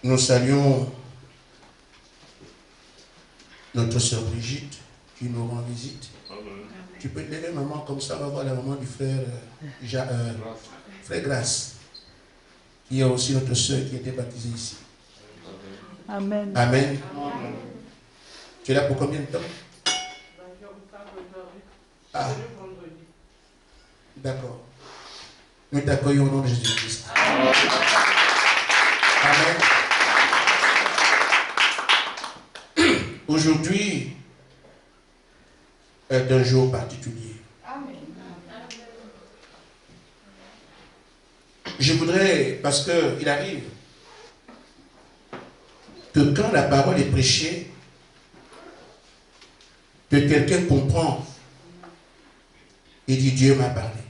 Nous saluons notre sœur Brigitte qui nous rend visite. Amen. Tu peux te lever, maman, comme ça, on va voir la maman du frère, frère Grace, qui est aussi notre sœur qui a été baptisée ici. Amen. Amen. Amen. Tu es là pour combien de temps? Ah. D'accord. Nous t'accueillons au nom de Jésus-Christ. Amen. Aujourd'hui est un jour particulier. Je voudrais, parce qu'il arrive que quand la parole est prêchée, que quelqu'un comprend et dit Dieu m'a parlé.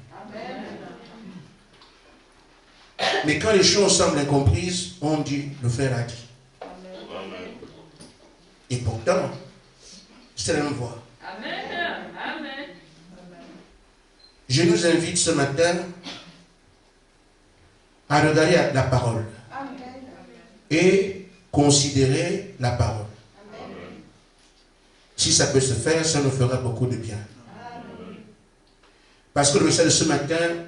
Mais quand les choses semblent incomprises, on dit le frère a dit. Amen. Et pourtant, c'est la même voix. Amen. Je nous invite ce matin à regarder la parole et considérer la parole. Si ça peut se faire, ça nous fera beaucoup de bien. Parce que le message de ce matin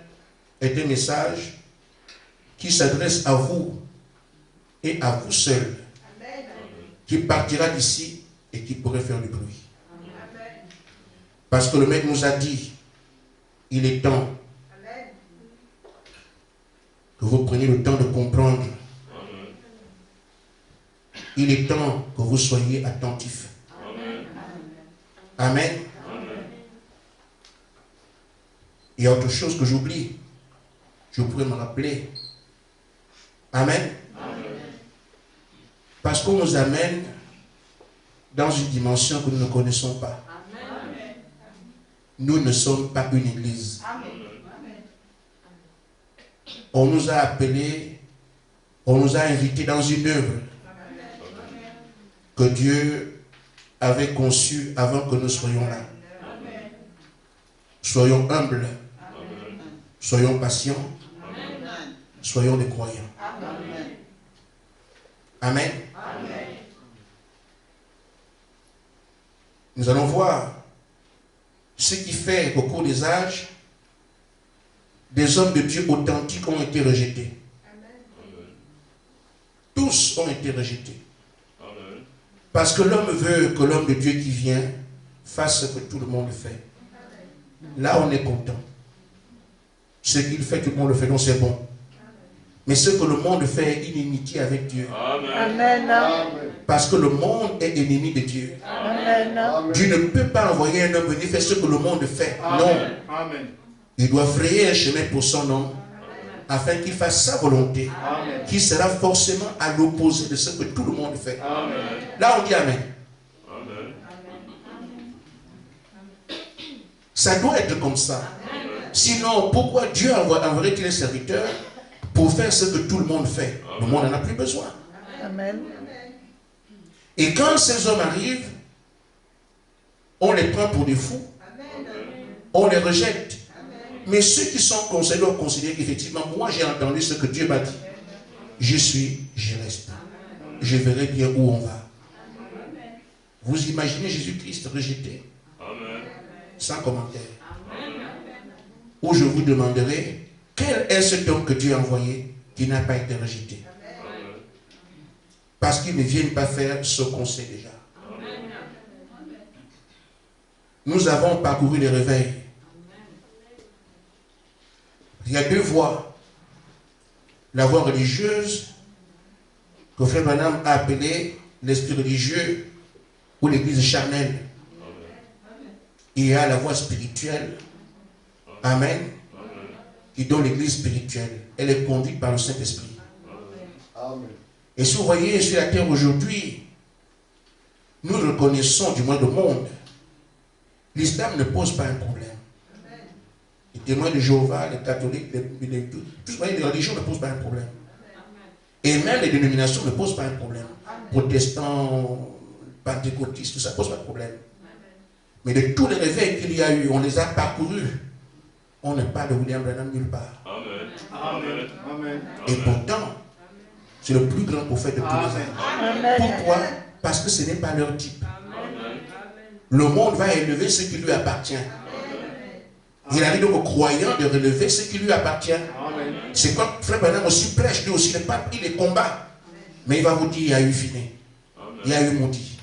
est un message qui s'adresse à vous et à vous seul, qui partira d'ici et qui pourrait faire du bruit. Parce que le Maître nous a dit, il est temps que vous preniez le temps de comprendre. Il est temps que vous soyez attentifs. Amen. Il y a autre chose que j'oublie. Je pourrais me rappeler. Amen. Parce qu'on nous amène dans une dimension que nous ne connaissons pas. Nous ne sommes pas une église. On nous a appelés, on nous a invités dans une œuvre que Dieu avait conçue avant que nous soyons là. Soyons humbles, soyons patients, soyons des croyants. Amen. Nous allons voir ce qui fait qu'au cours des âges, des hommes de Dieu authentiques ont été rejetés. Tous ont été rejetés. Parce que l'homme veut que l'homme de Dieu qui vient fasse ce que tout le monde fait. Là, on est content. Ce qu'il fait, tout le monde le fait, donc c'est bon. Mais ce que le monde fait est inimitié avec Dieu. Amen. Parce que le monde est ennemi de Dieu. Amen. Dieu ne peut pas envoyer un homme venir faire ce que le monde fait. Non. Amen. Il doit frayer un chemin pour son nom afin qu'il fasse sa volonté, qui sera forcément à l'opposé de ce que tout le monde fait. Amen. Là, on dit Amen. Amen. Ça doit être comme ça. Sinon, pourquoi Dieu enverrait-il un serviteur pour faire ce que tout le monde fait? Le monde n'en a plus besoin. Amen. Et quand ces hommes arrivent, on les prend pour des fous. On les rejette. Mais ceux qui sont conseillés doivent considérer qu'effectivement, moi j'ai entendu ce que Dieu m'a dit. Je suis, je reste. Je verrai bien où on va. Vous imaginez Jésus-Christ rejeté? Sans commentaire. Où je vous demanderai, quel est cet homme que Dieu a envoyé qui n'a pas été rejeté? Parce qu'ils ne viennent pas faire ce qu'on sait déjà. Nous avons parcouru les réveils. Il y a deux voies. La voie religieuse, que Frère Branham a appelée l'esprit religieux ou l'église charnelle. Et il y a la voie spirituelle. Amen. Qui donne l'église spirituelle. Elle est conduite par le Saint-Esprit. Et si vous voyez sur la terre aujourd'hui, nous reconnaissons, du moins le monde, l'islam ne pose pas un problème. Les témoins de Jéhovah, les catholiques, les religions ne posent pas un problème. Et même les dénominations ne posent pas un problème. Protestants, pentecôtistes, tout ça ne pose pas de problème. Mais de tous les réveils qu'il y a eu, on les a parcourus. On ne parle de William Branham nulle part. Amen. Amen. Amen. Et pourtant, C'est le plus grand prophète de tous les âges. Amen. Pourquoi? Parce que ce n'est pas leur type. Le monde va élever ce qui lui appartient. Il a dit donc aux croyants de relever ce qui lui appartient. C'est comme Frère Branham aussi prêche, lui aussi, il les combat. Mais il va vous dire, il y a eu Finney, il y a eu Moody,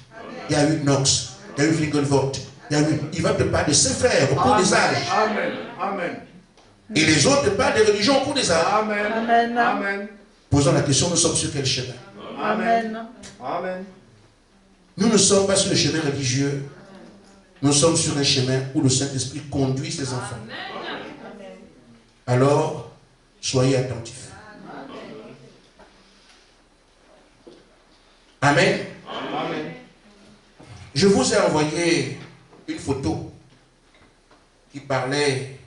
il y a eu Knox, il y a eu Flingelvoort, il va te parler de ses frères au cours des âges. Amen. Amen. Et les autres parlent des religions au cours des âges. Amen. Amen. Amen. Posons la question, nous sommes sur quel chemin? Amen. Amen. Nous ne sommes pas sur le chemin religieux. Nous sommes sur un chemin où le Saint-Esprit conduit ses enfants. Alors, soyez attentifs. Amen. Amen. Je vous ai envoyé une photo qui parlait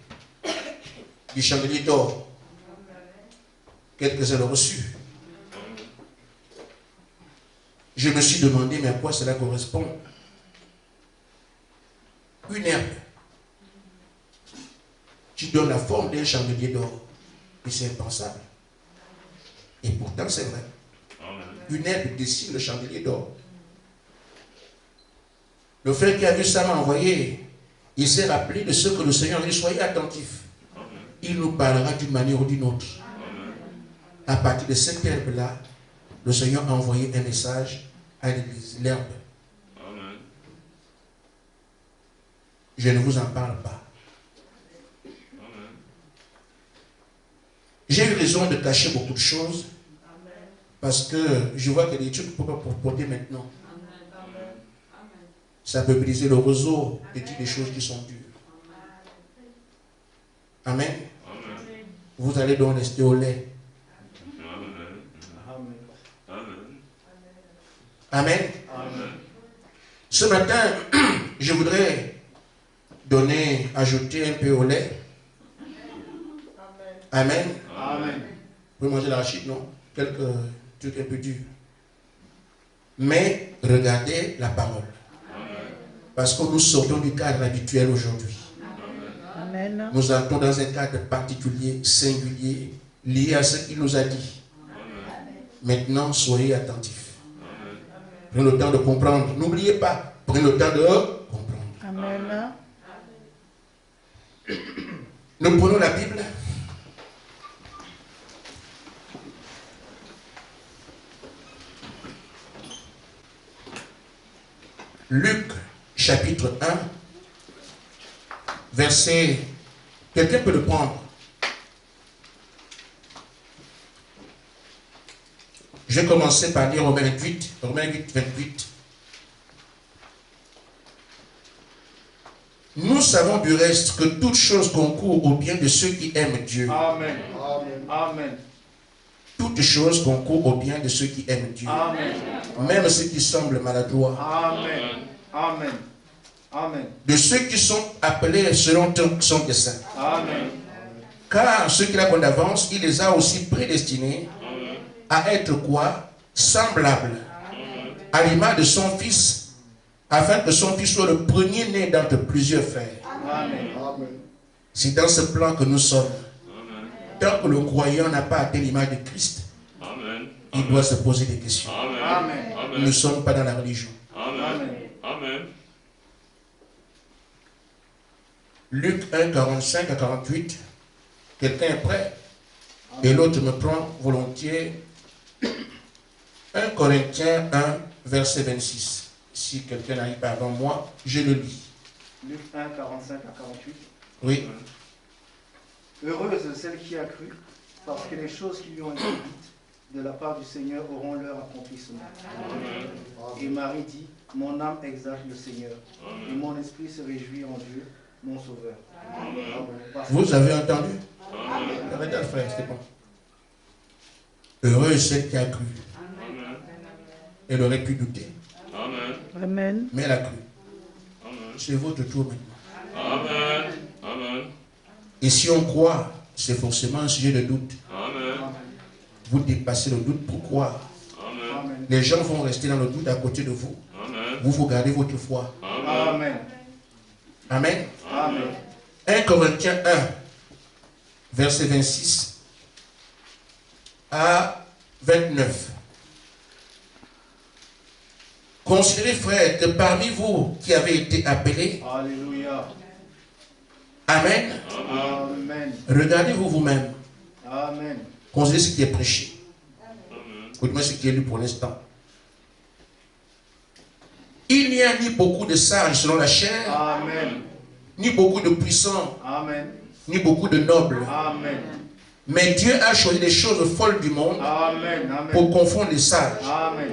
du chandelier d'or. Quelques-uns l'ont reçu. Je me suis demandé, mais à quoi cela correspond? Une herbe qui donne la forme d'un chandelier d'or. Et c'est impensable. Et pourtant, c'est vrai. Une herbe dessine le chandelier d'or. Le frère qui a vu ça m'a envoyé. Il s'est rappelé de ce que le Seigneur dit. Soyez attentifs. Il nous parlera d'une manière ou d'une autre. À partir de cette herbe-là, le Seigneur a envoyé un message à l'Église. L'herbe. Je ne vous en parle pas. J'ai eu raison de cacher beaucoup de choses parce que je vois que les trucs ne peuvent pas porter maintenant. Ça peut briser le réseau et dire des choses qui sont dures. Amen. Vous allez donc rester au lait. Amen. Ce matin, je voudrais ajouter un peu au lait. Amen. Amen. Vous pouvez manger l'arachide, non? Quelques trucs un peu durs. Mais regardez la parole. Parce que nous sortons du cadre habituel aujourd'hui. Amen. Nous entrons dans un cadre particulier, singulier, lié à ce qu'il nous a dit. Maintenant, soyez attentifs. Prenez le temps de comprendre. N'oubliez pas, prenez le temps de comprendre. Amen. Nous prenons la Bible. Luc, chapitre 1, verset... Quelqu'un peut le prendre. Je vais commencer par lire Romains 8, 28. Nous savons du reste que toute chose concourt au bien de ceux qui aiment Dieu. Amen. Amen. Toutes choses concourent au bien de ceux qui aiment Dieu. Amen. Même ceux qui semblent maladroits. Amen. Amen. Amen. De ceux qui sont appelés selon son dessein. Amen. Car ceux qu'il a qu'on d'avance, il les a aussi prédestinés à être quoi? Semblables à l'image de son fils, afin que son fils soit le premier-né d'entre plusieurs frères. Amen. C'est dans ce plan que nous sommes. Tant que le croyant n'a pas atteint l'image de Christ, il doit se poser des questions. Amen. Nous ne sommes pas dans la religion. Amen. Luc 1, 45 à 48. Quelqu'un est prêt? Et l'autre me prend volontiers. 1 Corinthiens 1, verset 26. Si quelqu'un n'arrive pas avant moi, je le lis. Luc 1, 45 à 48. Oui. Heureuse celle qui a cru, parce que les choses qui lui ont été dites de la part du Seigneur auront leur accomplissement. Et Marie dit, mon âme exalte le Seigneur, et mon esprit se réjouit en Dieu, mon Sauveur. Vous avez entendu? Arrêtez le frère, c'est bon. Heureuse celle qui a cru. Elle aurait pu douter. Amen. Mais elle a cru. C'est votre tour maintenant. Et si on croit, c'est forcément un sujet de doute. Vous dépassez le doute. Pourquoi? Les gens vont rester dans le doute à côté de vous. Vous gardez votre foi. Amen. Amen. Amen. 1 Corinthiens 1, verset 26 à 29. Considérez, frères, que parmi vous qui avez été appelés, Alléluia. Amen, Amen. regardez-vous vous-même. Amen. Considérez ce qui est prêché. Écoutez-moi ce qui est lu pour l'instant. Il n'y a ni beaucoup de sages selon la chair, Amen. ni beaucoup de puissants, Amen. ni beaucoup de nobles. Amen. Mais Dieu a choisi les choses folles du monde Amen. Amen. pour confondre les sages. Amen.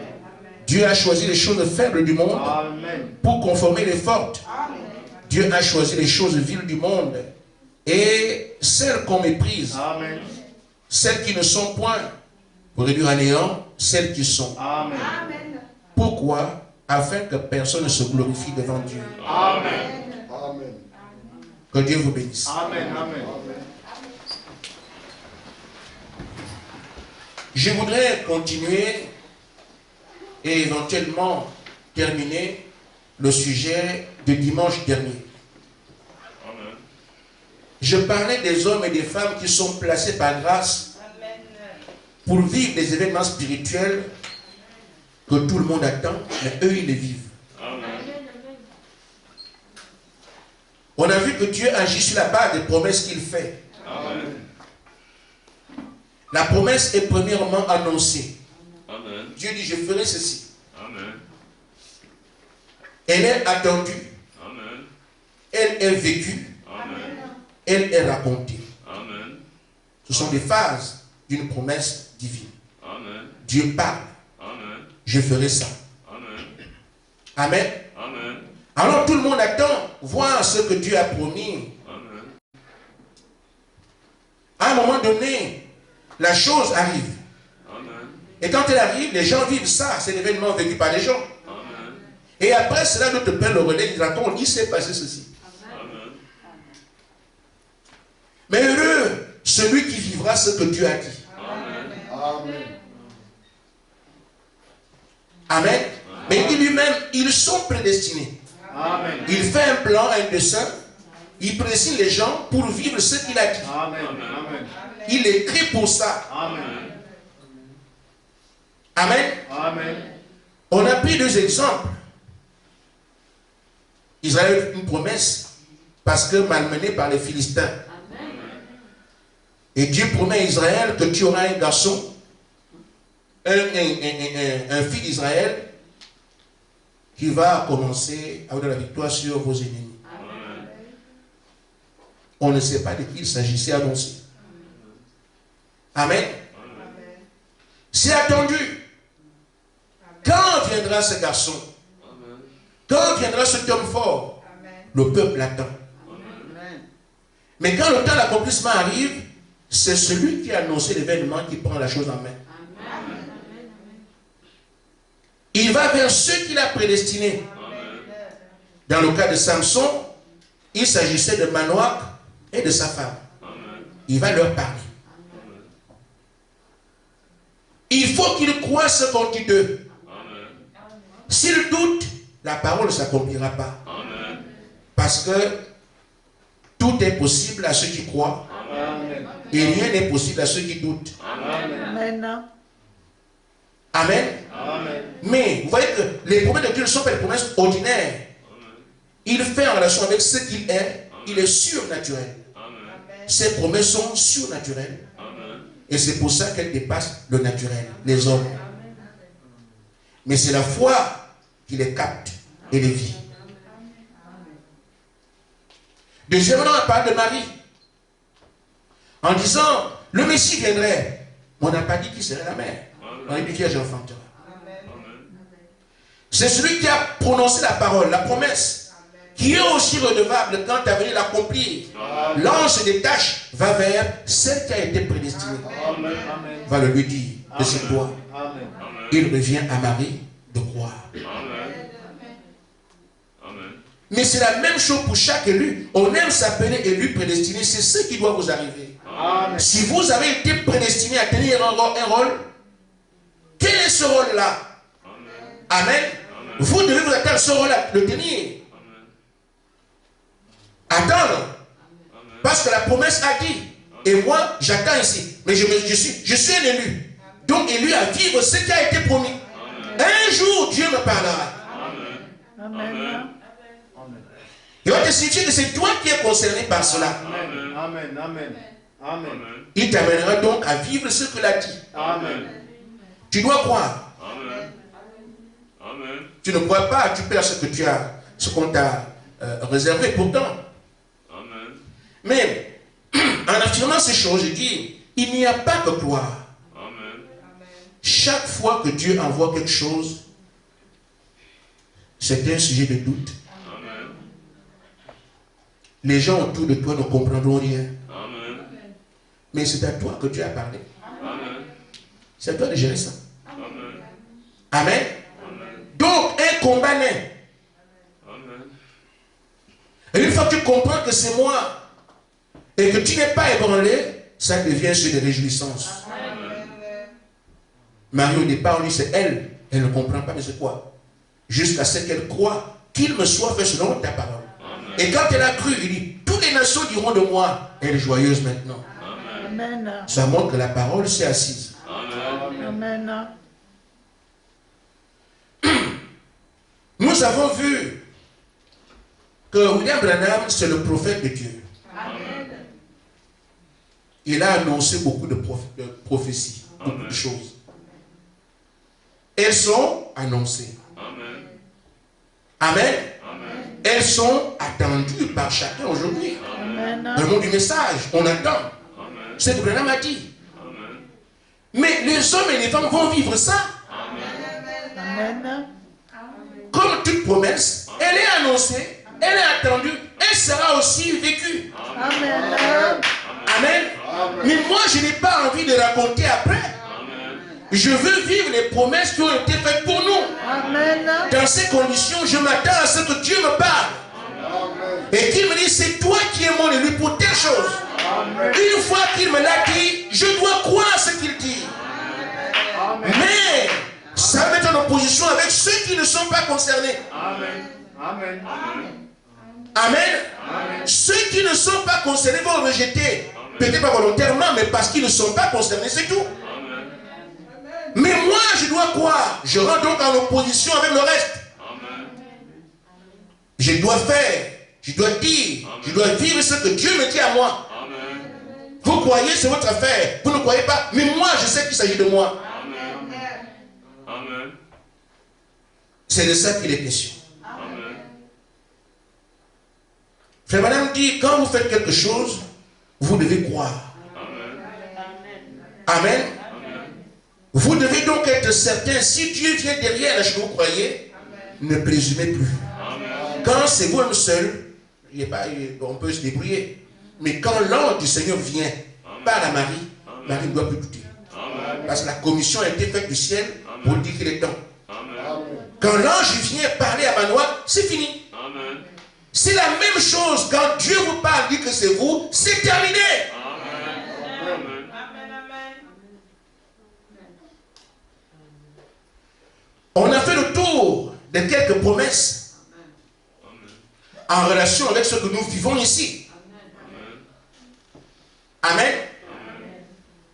Dieu a choisi les choses faibles du monde Amen. pour conformer les fortes. Dieu a choisi les choses viles du monde et celles qu'on méprise, Amen. celles qui ne sont point, pour réduire à néant, celles qui sont. Amen. Pourquoi? Afin que personne ne se glorifie devant Dieu. Amen. Amen. Que Dieu vous bénisse. Amen. Amen. Je voudrais continuer et éventuellement terminer le sujet de dimanche dernier. Amen. Je parlais des hommes et des femmes qui sont placés par grâce pour vivre des événements spirituels que tout le monde attend, mais eux, ils les vivent. Amen. On a vu que Dieu agit sur la base des promesses qu'il fait. Amen. La promesse est premièrement annoncée. Amen. Dieu dit, je ferai ceci. Amen. Elle est attendue, Amen. elle est vécue, Amen. elle est racontée. Amen. Ce sont des phases d'une promesse divine. Amen. Dieu parle, Amen. je ferai ça. Amen. Amen. Amen. Alors tout le monde attend voir ce que Dieu a promis. Amen. À un moment donné, la chose arrive. Amen. Et quand elle arrive, les gens vivent ça. C'est l'événement vécu par les gens. Amen. Et après cela, notre Père le relais, il raconte, il s'est passé ceci. Amen. Mais heureux, celui qui vivra ce que Dieu a dit. Amen. Amen. Amen. Mais il lui-même, ils sont prédestinés. Amen. Il fait un plan, un dessein. Il précise les gens pour vivre ce qu'il a dit. Amen. Amen. Il écrit pour ça. Amen. Amen. Amen. On a pris deux exemples. Israël a une promesse parce que malmené par les Philistins. Et Dieu promet à Israël que tu auras un garçon, un fils d'Israël qui va commencer à avoir la victoire sur vos ennemis. Amen. On ne sait pas de qui il s'agissait annoncé. Amen. C'est attendu. Quand viendra ce garçon? Amen. Quand viendra cet homme fort? Le peuple attend. Mais quand le temps d'accomplissement arrive, c'est celui qui a annoncé l'événement qui prend la chose en main. Il va vers ceux qu'il a prédestinés. Amen. Dans le cas de Samson, il s'agissait de Manoach et de sa femme. Amen. Il va leur parler. Il faut qu'ils croient ce qu'on dit d'eux. Amen. S'ils doutent, la parole ne s'accomplira pas. Amen. Parce que tout est possible à ceux qui croient Amen. et rien n'est possible à ceux qui doutent. Amen. Amen. Amen. Amen. Mais vous voyez que les promesses de Dieu ne sont pas des promesses ordinaires. Il fait en relation avec ce qu'il est. Il est surnaturel. Amen. Ses promesses sont surnaturelles. Amen. Et c'est pour ça qu'elles dépassent le naturel, les hommes. Mais c'est la foi qui les capte et les vit. Deuxièmement, on parle de Marie. En disant, le Messie viendrait. Mais on n'a pas dit qui serait la mère. On a dit Vierge enfantera. C'est celui qui a prononcé la parole, la promesse, qui est aussi redevable quand à venir l'accomplir. L'ange se détache, va vers celle qui a été prédestinée. Amen. Amen. Va le lui dire de ses doigts. Amen. Il revient à Marie de croire. Amen. Amen. Mais c'est la même chose pour chaque élu. On aime s'appeler élu prédestiné. C'est ce qui doit vous arriver. Amen. Si vous avez été prédestiné à tenir un rôle, quel est ce rôle-là? Amen. Vous devez vous attendre à ce rôle-là, le tenir. Attendre. Parce que la promesse a dit. Et moi, j'attends ici. Mais je suis un élu. Donc il lui à vivre ce qui a été promis. Un jour, Dieu me parlera. Amen. Il va te signifier que c'est toi qui es concerné par cela. Amen. Amen. Amen. Amen. Il t'amènera donc à vivre ce qu'il a dit. Amen. Tu dois croire. Amen. Amen. Tu ne crois pas, tu perds ce que tu as, ce qu'on t'a réservé pourtant. Amen. Mais en affirmant ces choses, je dis, il n'y a pas que croire. Amen. Chaque fois que Dieu envoie quelque chose, c'est un sujet de doute. Amen. Les gens autour de toi ne comprendront rien. Amen. Mais c'est à toi que Dieu a parlé. Amen. C'est à toi de gérer ça. Amen. Amen. Donc, un combat naît. Amen. Et une fois que tu comprends que c'est moi et que tu n'es pas ébranlé, ça devient sur des réjouissances. Marie, au départ, on dit c'est elle. Elle ne comprend pas, mais c'est quoi? Jusqu'à ce qu'elle croit qu'il me soit fait selon ta parole. Amen. Et quand elle a cru, il dit, toutes les nations diront de moi, elle est joyeuse maintenant. Amen. Ça montre que la parole s'est assise. Amen. Amen. Nous avons vu que William Branham, c'est le prophète de Dieu. Il a annoncé beaucoup de prophéties, beaucoup de choses. Elles sont annoncées. Amen. Amen. Amen. Elles sont attendues par chacun aujourd'hui. Amen. Dans le monde du message, on attend. Amen. C'est ce que Branham a dit. Amen. Mais les hommes et les femmes vont vivre ça. Amen. Comme toute promesse, elle est annoncée, elle est attendue, elle sera aussi vécue. Amen. Amen. Mais moi, je n'ai pas envie de raconter après. Amen. Je veux vivre les promesses qui ont été faites pour nous. Amen. Dans ces conditions, je m'attends à ce que Dieu me parle. Et qu'il me dit, c'est toi qui es mon élu pour telle chose. Une fois qu'il me l'a dit, je dois croire ce qu'il dit. Mais ça met en opposition avec ceux qui ne sont pas concernés. Amen. Amen. Amen. Ceux qui ne sont pas concernés vont rejeter. Peut-être pas volontairement, mais parce qu'ils ne sont pas concernés, c'est tout. Amen. Mais moi, je dois croire. Je rentre donc en opposition avec le reste. Amen. Je dois faire, je dois dire, je dois vivre ce que Dieu me dit à moi. Amen. Vous croyez, c'est votre affaire. Vous ne croyez pas, mais moi, je sais qu'il s'agit de moi. Amen. Amen. C'est de ça qu'il est question. Amen. Frère Madame dit, quand vous faites quelque chose, vous devez croire. Amen. Amen. Vous devez donc être certain, si Dieu vient derrière ce que vous croyez, ne présumez plus. Amen. Quand c'est vous-même seul, on peut se débrouiller. Mais quand l'ange du Seigneur vient, par la Marie, Marie ne doit plus douter. Amen. Parce que la commission a été faite du ciel pour dire qu'il est temps. Amen. Quand l'ange vient parler à Manoah, c'est fini. Amen. C'est la même chose quand Dieu vous parle, dit que c'est vous, c'est terminé. Amen. On a fait le tour de quelques promesses en relation avec ce que nous vivons ici. Amen.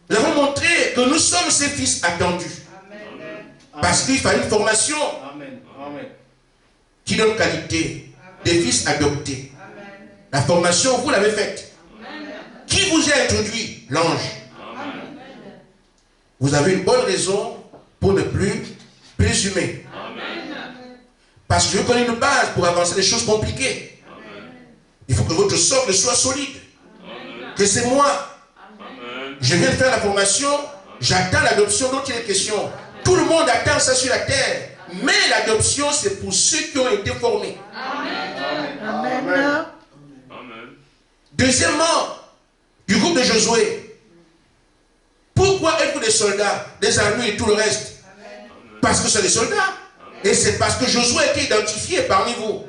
Nous avons montré que nous sommes ces fils attendus. Parce qu'il fallait une formation Amen. Amen. qui donne qualité. Des fils adoptés. La formation, vous l'avez faite. Qui vous a introduit? L'ange. Vous avez une bonne raison pour ne plus présumer. Parce que je connais une base pour avancer des choses compliquées. Il faut que votre socle soit solide. Que c'est moi. Je viens de faire la formation, j'attends l'adoption dont il est question. Tout le monde attend ça sur la terre. Mais l'adoption, c'est pour ceux qui ont été formés. Amen. Deuxièmement, du groupe de Josué. Pourquoi êtes-vous des soldats, des armées et tout le reste? Parce que c'est des soldats. Et c'est parce que Josué a été identifié parmi vous.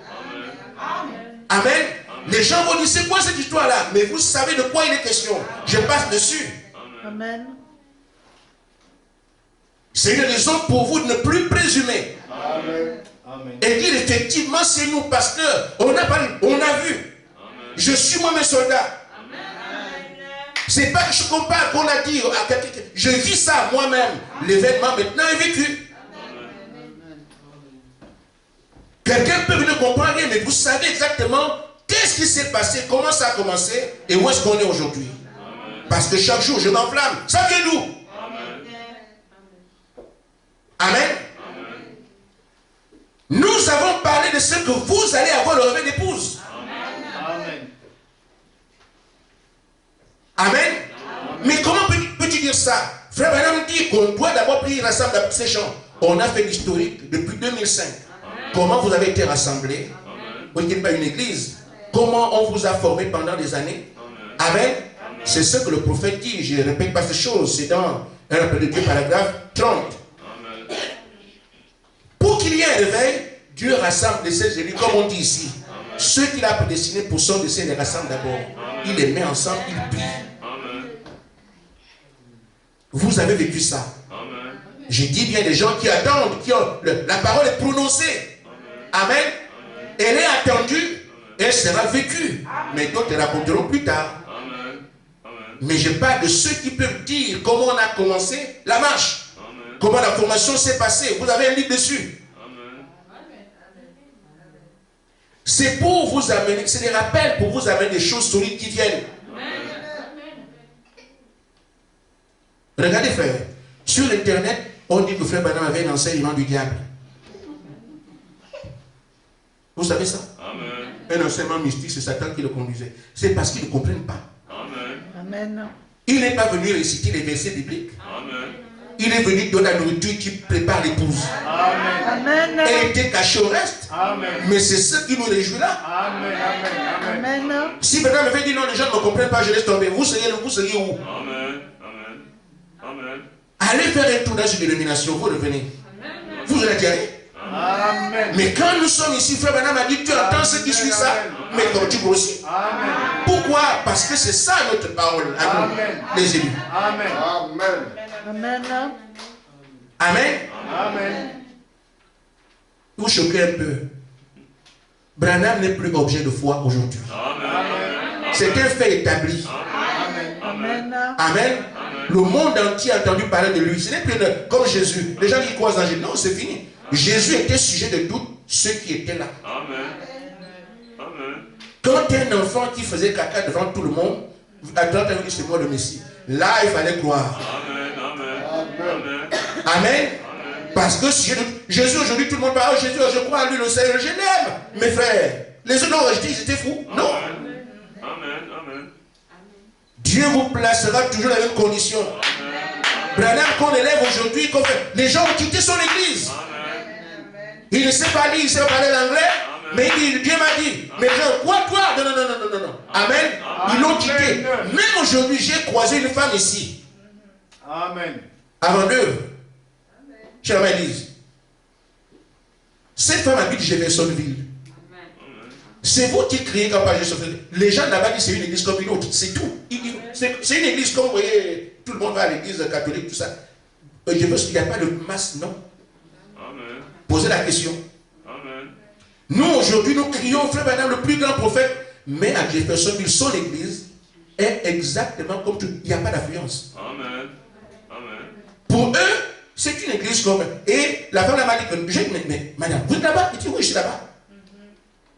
Amen. Les gens vont dire, c'est quoi cette histoire-là? Mais vous savez de quoi il est question. Je passe dessus. Amen. C'est une raison pour vous de ne plus présumer. Amen. Amen. Et dire effectivement c'est nous parce que on a vu. Je suis moi mes soldats. C'est pas que je compare qu'on a dit à quelqu'un. Je vis ça moi-même. L'événement maintenant est vécu. Quelqu'un peut venir comprendre, mais vous savez exactement qu'est-ce qui s'est passé, comment ça a commencé et où est-ce qu'on est aujourd'hui. Parce que chaque jour, je m'enflamme. Ça vient d'où? Amen. Nous avons parlé de ce que vous allez avoir le revers d'épouse. Amen. Amen. Mais comment peux-tu dire ça? Frère Branham dit qu'on doit d'abord prier l'ensemble de ces gens. On a fait l'historique depuis 2005. Comment vous avez été rassemblés? Vous n'êtes pas une église. Comment on vous a formé pendant des années? Amen. C'est ce que le prophète dit. Je ne répète pas ces choses. C'est dans 1 Pédroie paragraphe 30. Pour qu'il y ait un réveil, Dieu rassemble les 16 élus, comme on dit ici. Ceux qu'il a prédestinés pour son dessein, les rassemble d'abord. Il les met ensemble, il prie. Vous avez vécu ça. Je dis bien des gens qui attendent, qui ont la parole est prononcée. Amen. Elle est attendue, elle sera vécue. Mais d'autres raconteront plus tard. Mais je parle de ceux qui peuvent dire comment on a commencé la marche. Comment la formation s'est passée. Vous avez un livre dessus. C'est pour vous amener, c'est des rappels pour vous amener des choses solides qui viennent. Regardez frère, sur internet, on dit que frère Branham avait un enseignement du diable. Vous savez ça? Un enseignement mystique, c'est Satan qui le conduisait. C'est parce qu'ils ne comprennent pas. Amen. Il n'est pas venu réciter les versets bibliques. Il est venu donner la nourriture qui prépare l'épouse. Amen. Elle était cachée au reste. Amen. Mais c'est ce qui nous réjouit là. Amen. Amen. Amen. Si Branham avait dit non, les gens ne comprennent pas, je laisse tomber. Vous seriez où? Allez faire un tour dans une dénomination, vous revenez. Vous allez dire. Amen. Mais quand nous sommes ici, frère Branham a dit, tu entends ce qui suit ça, mais quand tu grossis. Amen. Pourquoi? Parce que c'est ça notre parole à nous, Amen. les élus. Amen. Amen. Amen. Amen. Vous choquez un peu. Branham n'est plus objet de foi aujourd'hui. C'est un fait établi. Amen. Amen. Le monde entier a entendu parler de lui. Ce n'est plus comme Jésus. Les gens qui croient en Jésus. Non, c'est fini. Jésus était sujet de doute, ceux qui étaient là. Quand un enfant qui faisait caca devant tout le monde, attends, c'est moi le Messie. Là, il fallait croire. Amen. Parce que Jésus aujourd'hui, tout le monde parle, Jésus, je crois en lui, le Seigneur, je l'aime. Mes frères, les autres ont rejeté, ils étaient fous. Non. Dieu vous placera toujours dans la même condition. Branham qu'on élève aujourd'hui, les gens ont quitté son église. Il ne sait pas lire, il ne sait pas parler l'anglais, mais il dit, Dieu m'a dit. Mais les gens, quoi toi? Non. Amen. Ils l'ont quitté. Même aujourd'hui, j'ai croisé une femme ici. Amen. Avant d'eux. Chez la église. Cette femme habite Jeffersonville. C'est vous qui criez quand pas Jeffersonville. Les gens là-bas disent c'est une église comme une autre. C'est tout. C'est une église comme vous voyez, tout le monde va à l'église catholique, tout ça. Je veux qu'il n'y a pas de masse, non. Posez la question. Nous aujourd'hui, nous crions, frère Branham, le plus grand prophète, mais à Jeffersonville, son église est exactement comme tout. Il n'y a pas d'affluence. Pour eux, c'est une église comme. Et la femme m'a dit que, mais madame, vous êtes là-bas? Il dit oui, je suis là-bas.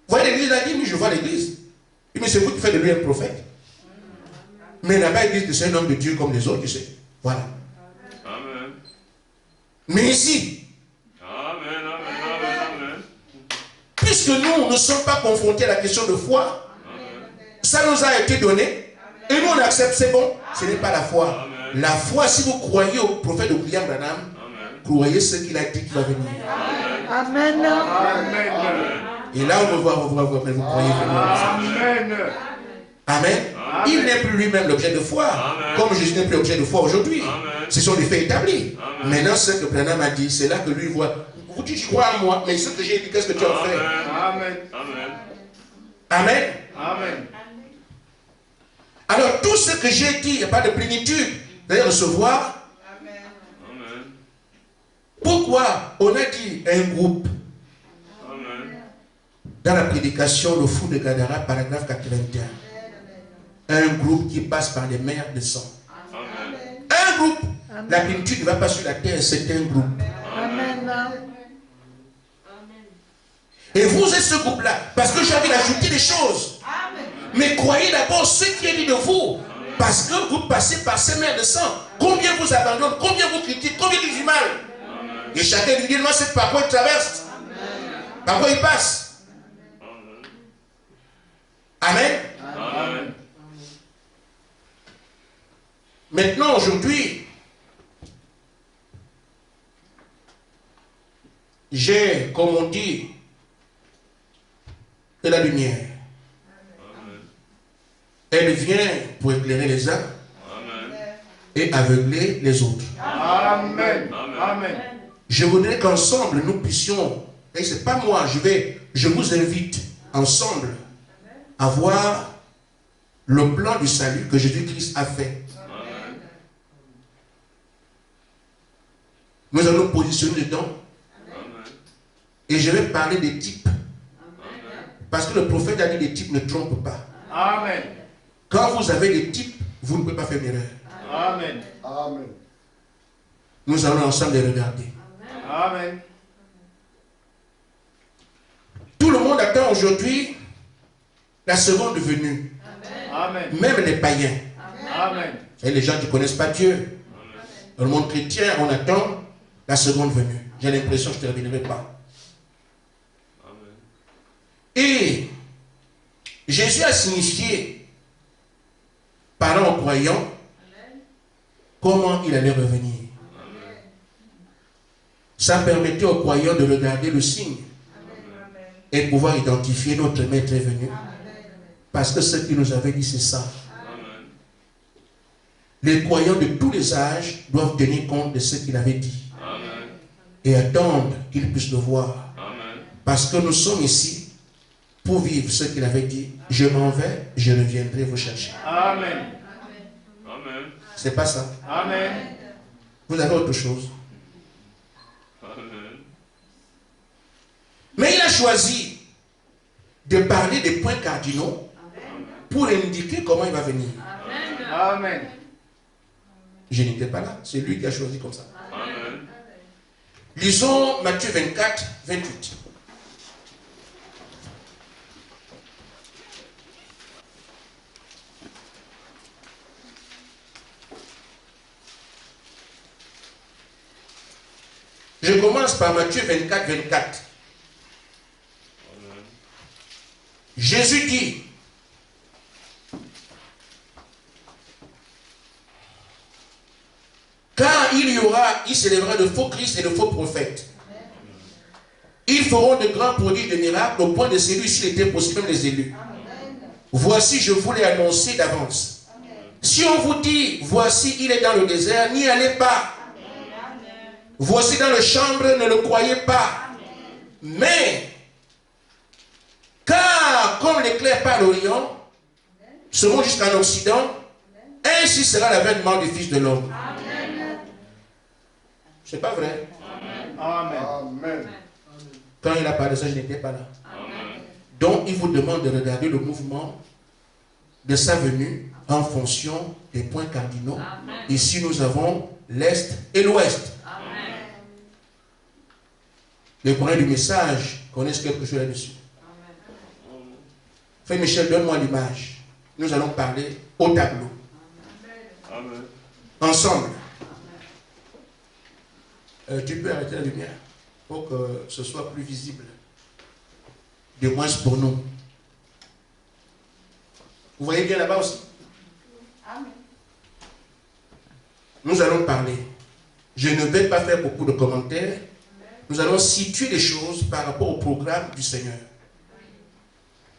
Vous voyez l'église? Elle a dit, oui, je vois l'église. Mais c'est vous qui faites de lui un prophète. Mais là-bas, l'église, c'est un homme de Dieu comme les autres, tu sais. Voilà. Mais ici, puisque nous ne sommes pas confrontés à la question de foi, ça nous a été donné, et nous on accepte, c'est bon, ce n'est pas la foi. La foi, si vous croyez au prophète de William Branham, croyez ce qu'il a dit qui va venir. Amen. Et là, on va voir, mais vous croyez vraiment. Amen. Il n'est plus lui-même l'objet de foi, comme Jésus n'est plus l'objet de foi aujourd'hui. Ce sont des faits établis. Maintenant, ce que Branham a dit, c'est là que lui voit. Vous dites, tu crois en moi, mais ce que j'ai dit, qu'est-ce que tu en fais? Amen. Alors, tout ce que j'ai dit, il n'y a pas de plénitude. Vous allez recevoir. Pourquoi on a dit un groupe dans la prédication, le fou de Gadara, paragraphe 81. un groupe qui passe par les mers de sang. Amen. Un groupe. Amen. La plénitude ne va pas sur la terre, c'est un groupe. Amen. Et vous êtes ce groupe-là, parce que j'ai envie d'ajouter des choses. Mais croyez d'abord ce qui est dit de vous, parce que vous passez par ces mers de sang. Combien vous abandonnent, combien vous critiquent, combien ils disent mal. Et chacun lui dit, moi, c'est par quoi il traverse, par quoi il passe. Amen. Amen. Maintenant, aujourd'hui, j'ai, comme on dit, de la lumière. Elle vient pour éclairer les uns Amen. et aveugler les autres. Amen. Amen. Je voudrais qu'ensemble nous puissions, et c'est pas moi, je vous invite ensemble à voir le plan du salut que Jésus-Christ a fait. Amen. Nous allons positionner dedans Amen. et je vais parler des types. Parce que le prophète a dit les types ne trompent pas. Amen. Quand vous avez des types, vous ne pouvez pas faire d'erreur. Amen. Amen. Nous allons ensemble les regarder. Amen. Tout le monde attend aujourd'hui la seconde venue. Amen. Même les païens. Amen. Et les gens qui ne connaissent pas Dieu. Dans le monde chrétien, on attend la seconde venue. J'ai l'impression que je ne terminerai pas. Amen. Et Jésus a signifié, parlant aux croyants, comment il allait revenir. Ça permettait aux croyants de regarder le signe et pouvoir identifier notre maître est venu. Parce que ce qu'il nous avait dit, c'est ça. Amen. Les croyants de tous les âges doivent tenir compte de ce qu'il avait dit Amen. et attendre qu'ils puissent le voir. Amen. Parce que nous sommes ici pour vivre ce qu'il avait dit. Je m'en vais, je reviendrai vous chercher. Amen. Amen. C'est pas ça. Amen. Vous avez autre chose. Amen. Mais il a choisi de parler des points cardinaux pour indiquer comment il va venir. Amen. Je n'étais pas là. C'est lui qui a choisi comme ça. Amen. Lisons Matthieu 24, 28. Je commence par Matthieu 24, 24. Jésus dit, car il s'élèvera de faux Christ et de faux prophètes. Ils feront de grands prodiges de miracles au point de séduire s'il était possible même les élus. Voici, je vous l'ai annoncé d'avance. Si on vous dit, voici, il est dans le désert, n'y allez pas. Voici dans le chambre, ne le croyez pas. Mais, car comme l'éclair par l'Orient, se monte jusqu'en Occident, ainsi sera l'avènement du Fils de l'homme. C'est pas vrai? Amen. Amen. Quand il a parlé de ça, je n'étais pas là. Amen. Donc, il vous demande de regarder le mouvement de sa venue en fonction des points cardinaux. Ici, nous avons l'Est et l'Ouest. Les croyants du message connaissent quelque chose là-dessus. Frère Michel, donne-moi l'image. Nous allons parler au tableau. Amen. Ensemble. Tu peux arrêter la lumière pour que ce soit plus visible. Du moins pour nous. Vous voyez bien là-bas aussi? Nous allons parler. Je ne vais pas faire beaucoup de commentaires. Nous allons situer les choses par rapport au programme du Seigneur.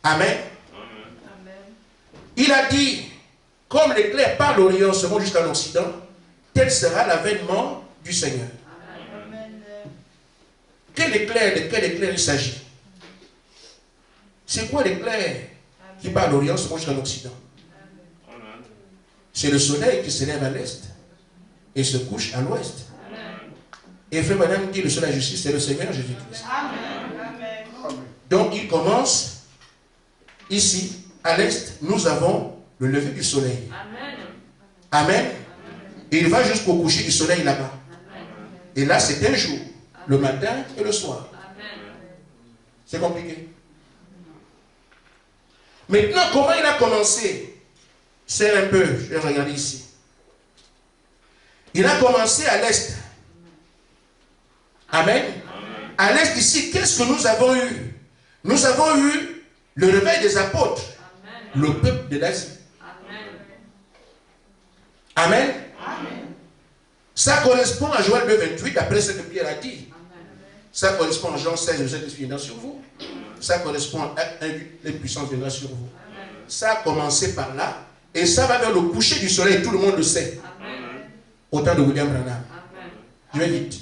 Amen. Il a dit, comme l'éclair par l'Orient se monte jusqu'en Occident, tel sera l'avènement du Seigneur. Quel éclair, de quel éclair il s'agit? C'est quoi l'éclair qui par l'Orient se monte jusqu'en Occident? C'est le soleil qui se lève à l'est et se couche à l'ouest. Et frère madame dit le seul la justice, c'est le Seigneur Jésus-Christ. Donc il commence ici, à l'est, nous avons le lever du soleil. Amen. Amen. Et il va jusqu'au coucher du soleil là-bas. Et là, c'est un jour, le matin et le soir. C'est compliqué. Maintenant, comment il a commencé? C'est un peu, je vais regarder ici. Il a commencé à l'est. Amen. À l'est ici, qu'est-ce que nous avons eu? Nous avons eu le réveil des apôtres, le peuple de l'Asie. Amen. Ça correspond à Joël 2,28, d'après ce que Pierre a dit. Ça correspond à Jean 16, vous êtes viendra sur vous. Ça correspond à Acte 1, les puissances viendront sur vous. Ça a commencé par là, et ça va vers le coucher du soleil, tout le monde le sait. Au temps de William Branham. Je vais vite.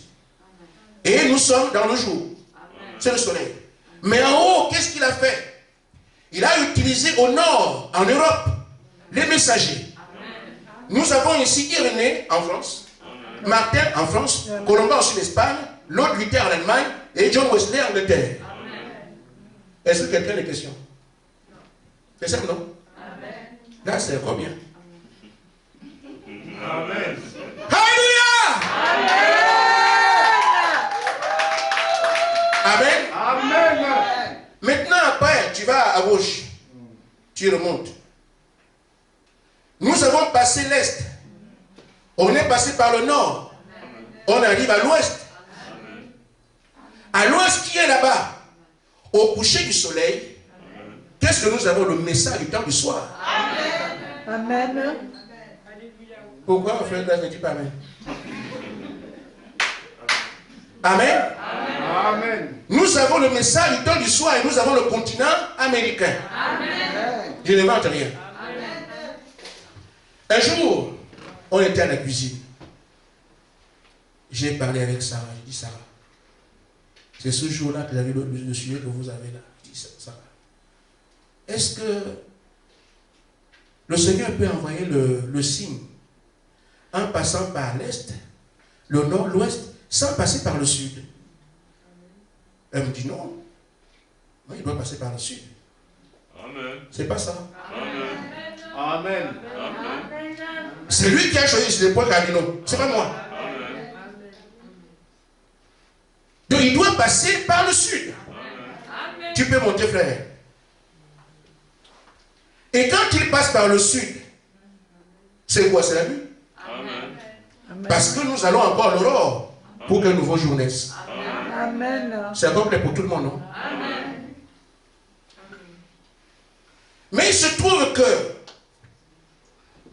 Et nous sommes dans le jour. C'est le soleil. Mais en haut, qu'est-ce qu'il a fait? Il a utilisé au nord, en Europe, les messagers. Nous avons ici Irénée en France, Martin en France, Colomba en Espagne, l'autre Luther en Allemagne et John Wesley en Angleterre. Est-ce que quelqu'un a des questions? C'est ça, non? Là, c'est encore bien. Amen. Alléluia! Amen. Amen. Maintenant, après, tu vas à gauche. Tu remontes. Nous avons passé l'est. On est passé par le nord. On arrive à l'ouest. À l'ouest, qui est là-bas? Au coucher du soleil, qu'est-ce que nous avons? Le message du temps du soir. Amen. Pourquoi mon frère ne dit pas Amen? Amen. Amen. Nous avons le message du temps du soir et nous avons le continent américain. Je ne m'entends rien. Un jour, on était à la cuisine. J'ai parlé avec Sarah. J'ai dit, Sarah, c'est ce jour-là que j'avais le sujet que vous avez là. J'ai dit, Sarah, est-ce que le Seigneur peut envoyer le signe en passant par l'est, le nord, l'ouest, sans passer par le sud? Elle me dit non. Il doit passer par le sud. Amen. C'est pas ça. Amen. Amen. Amen. C'est lui qui a choisi les points cardinaux. C'est pas moi. Amen. Donc il doit passer par le sud. Amen. Tu peux monter, frère. Et quand il passe par le sud, c'est quoi? C'est la nuit. Amen. Parce que nous allons encore l'aurore pour qu'un nouveau jour naisse. Amen. C'est complet pour tout le monde, non? Mais il se trouve que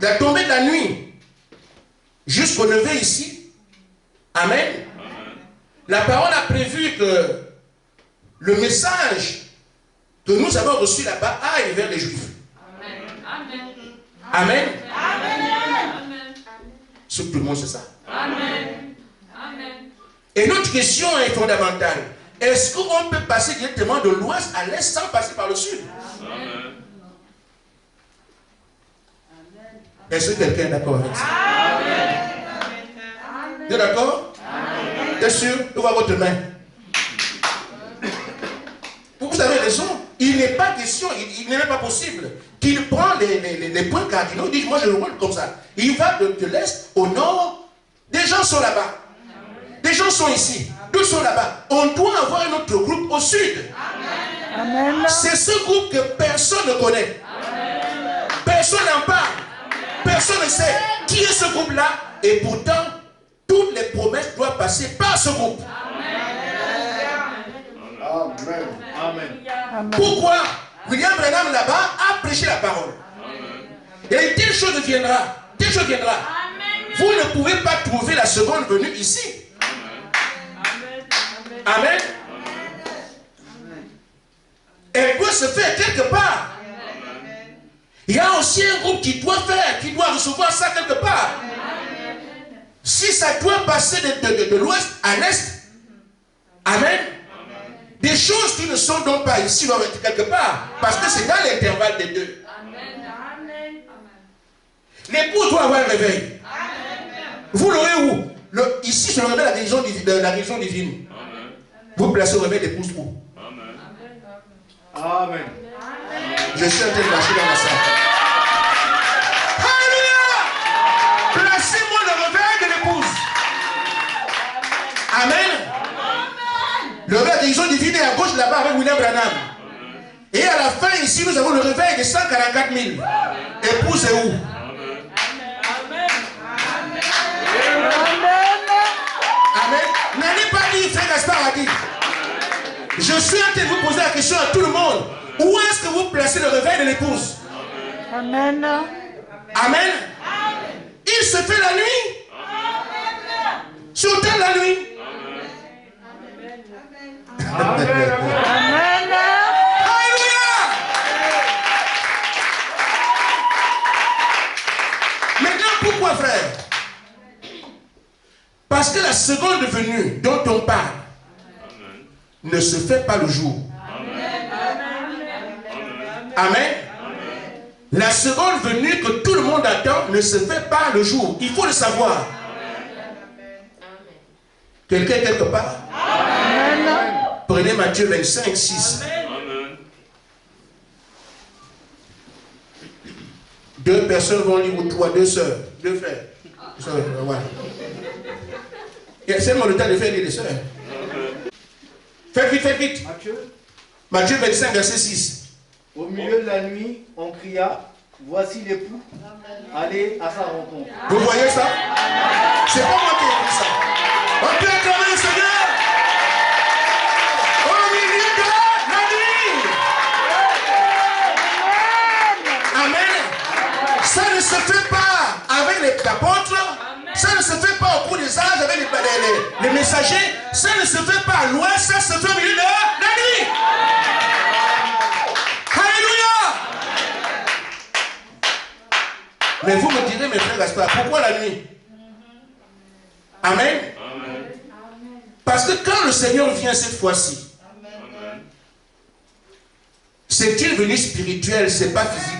la tombée de la nuit jusqu'au lever ici, Amen, la parole a prévu que le message que nous avons reçu là-bas aille vers les Juifs. Amen. Ce que tout le monde sait ça. Et notre question est fondamentale. Est-ce qu'on peut passer directement de l'ouest à l'est sans passer par le sud? Amen. Est-ce que quelqu'un est d'accord avec ça? Tu es d'accord? T'es sûr? Je vois votre main. Vous avez raison. Il n'est pas question, il n'est même pas possible qu'il prend les points cardinaux. Il dit, moi je le roule comme ça. Il va de l'est au nord. Des gens sont là-bas. Des gens sont ici. D'autres sont là-bas. On doit avoir un autre groupe au sud. Amen. C'est ce groupe que personne ne connaît. Personne n'en parle. Personne ne sait qui est ce groupe-là. Et pourtant, toutes les promesses doivent passer par ce groupe. Amen. Amen. Amen. Pourquoi William Branham là-bas a prêché la parole. Et telle chose viendra. Telle chose viendra. Vous ne pouvez pas trouver la seconde venue ici. Amen. Elle doit se faire quelque part. Il y a aussi un groupe qui doit faire, qui doit recevoir ça quelque part. Si ça doit passer de l'ouest à l'est, Amen. Des choses qui ne sont donc pas ici doivent être quelque part. Parce que c'est dans l'intervalle des deux. L'époux doit avoir un réveil. Vous l'aurez où? Ici, c'est le réveil de la guérison divine. Vous placez au réveil d'épouse où? Amen. Amen. Je suis en train de marcher dans la salle. ils ont diviné à gauche là-bas avec William Branham. Et à la fin, ici, nous avons le réveil de 144 000. Épouse est où? Amen. N'allez pas dire, frère Gaspard a dit. Je suis en train de vous poser la question à tout le monde. Où est-ce que vous placez le réveil de l'épouse? Amen. Amen. Il se fait la nuit. Sur terre la nuit. Amen. Alléluia. Maintenant, pourquoi, frère? Parce que la seconde venue dont on parle ne se fait pas le jour. Amen. La seconde venue que tout le monde attend ne se fait pas le jour. Il faut le savoir. Quelqu'un quelque part? Amen. Prenez Matthieu 25, 6. Deux personnes vont lire, ou trois, deux sœurs, deux frères. Voilà. Il y a seulement le temps de faire lire les sœurs. Faites vite, faites vite. Matthieu 25, verset 6. Au milieu de la nuit, on cria, voici l'époux, allez à sa rencontre. Vous voyez ça? C'est pas moi qui ai écrit ça. On peut acclamer le Seigneur. Au milieu de la nuit. Amen. Ça ne se fait pas avec les apôtres. Ça ne se fait pas au cours des âges avec les messagers. Ça ne se fait pas à l'ouest. Ça se fait au milieu de la nuit. Alléluia. Mais vous me direz, mes frères Gaspard, pourquoi la nuit? Amen. Parce que quand le Seigneur vient cette fois-ci, c'est une venue spirituelle, c'est pas physique.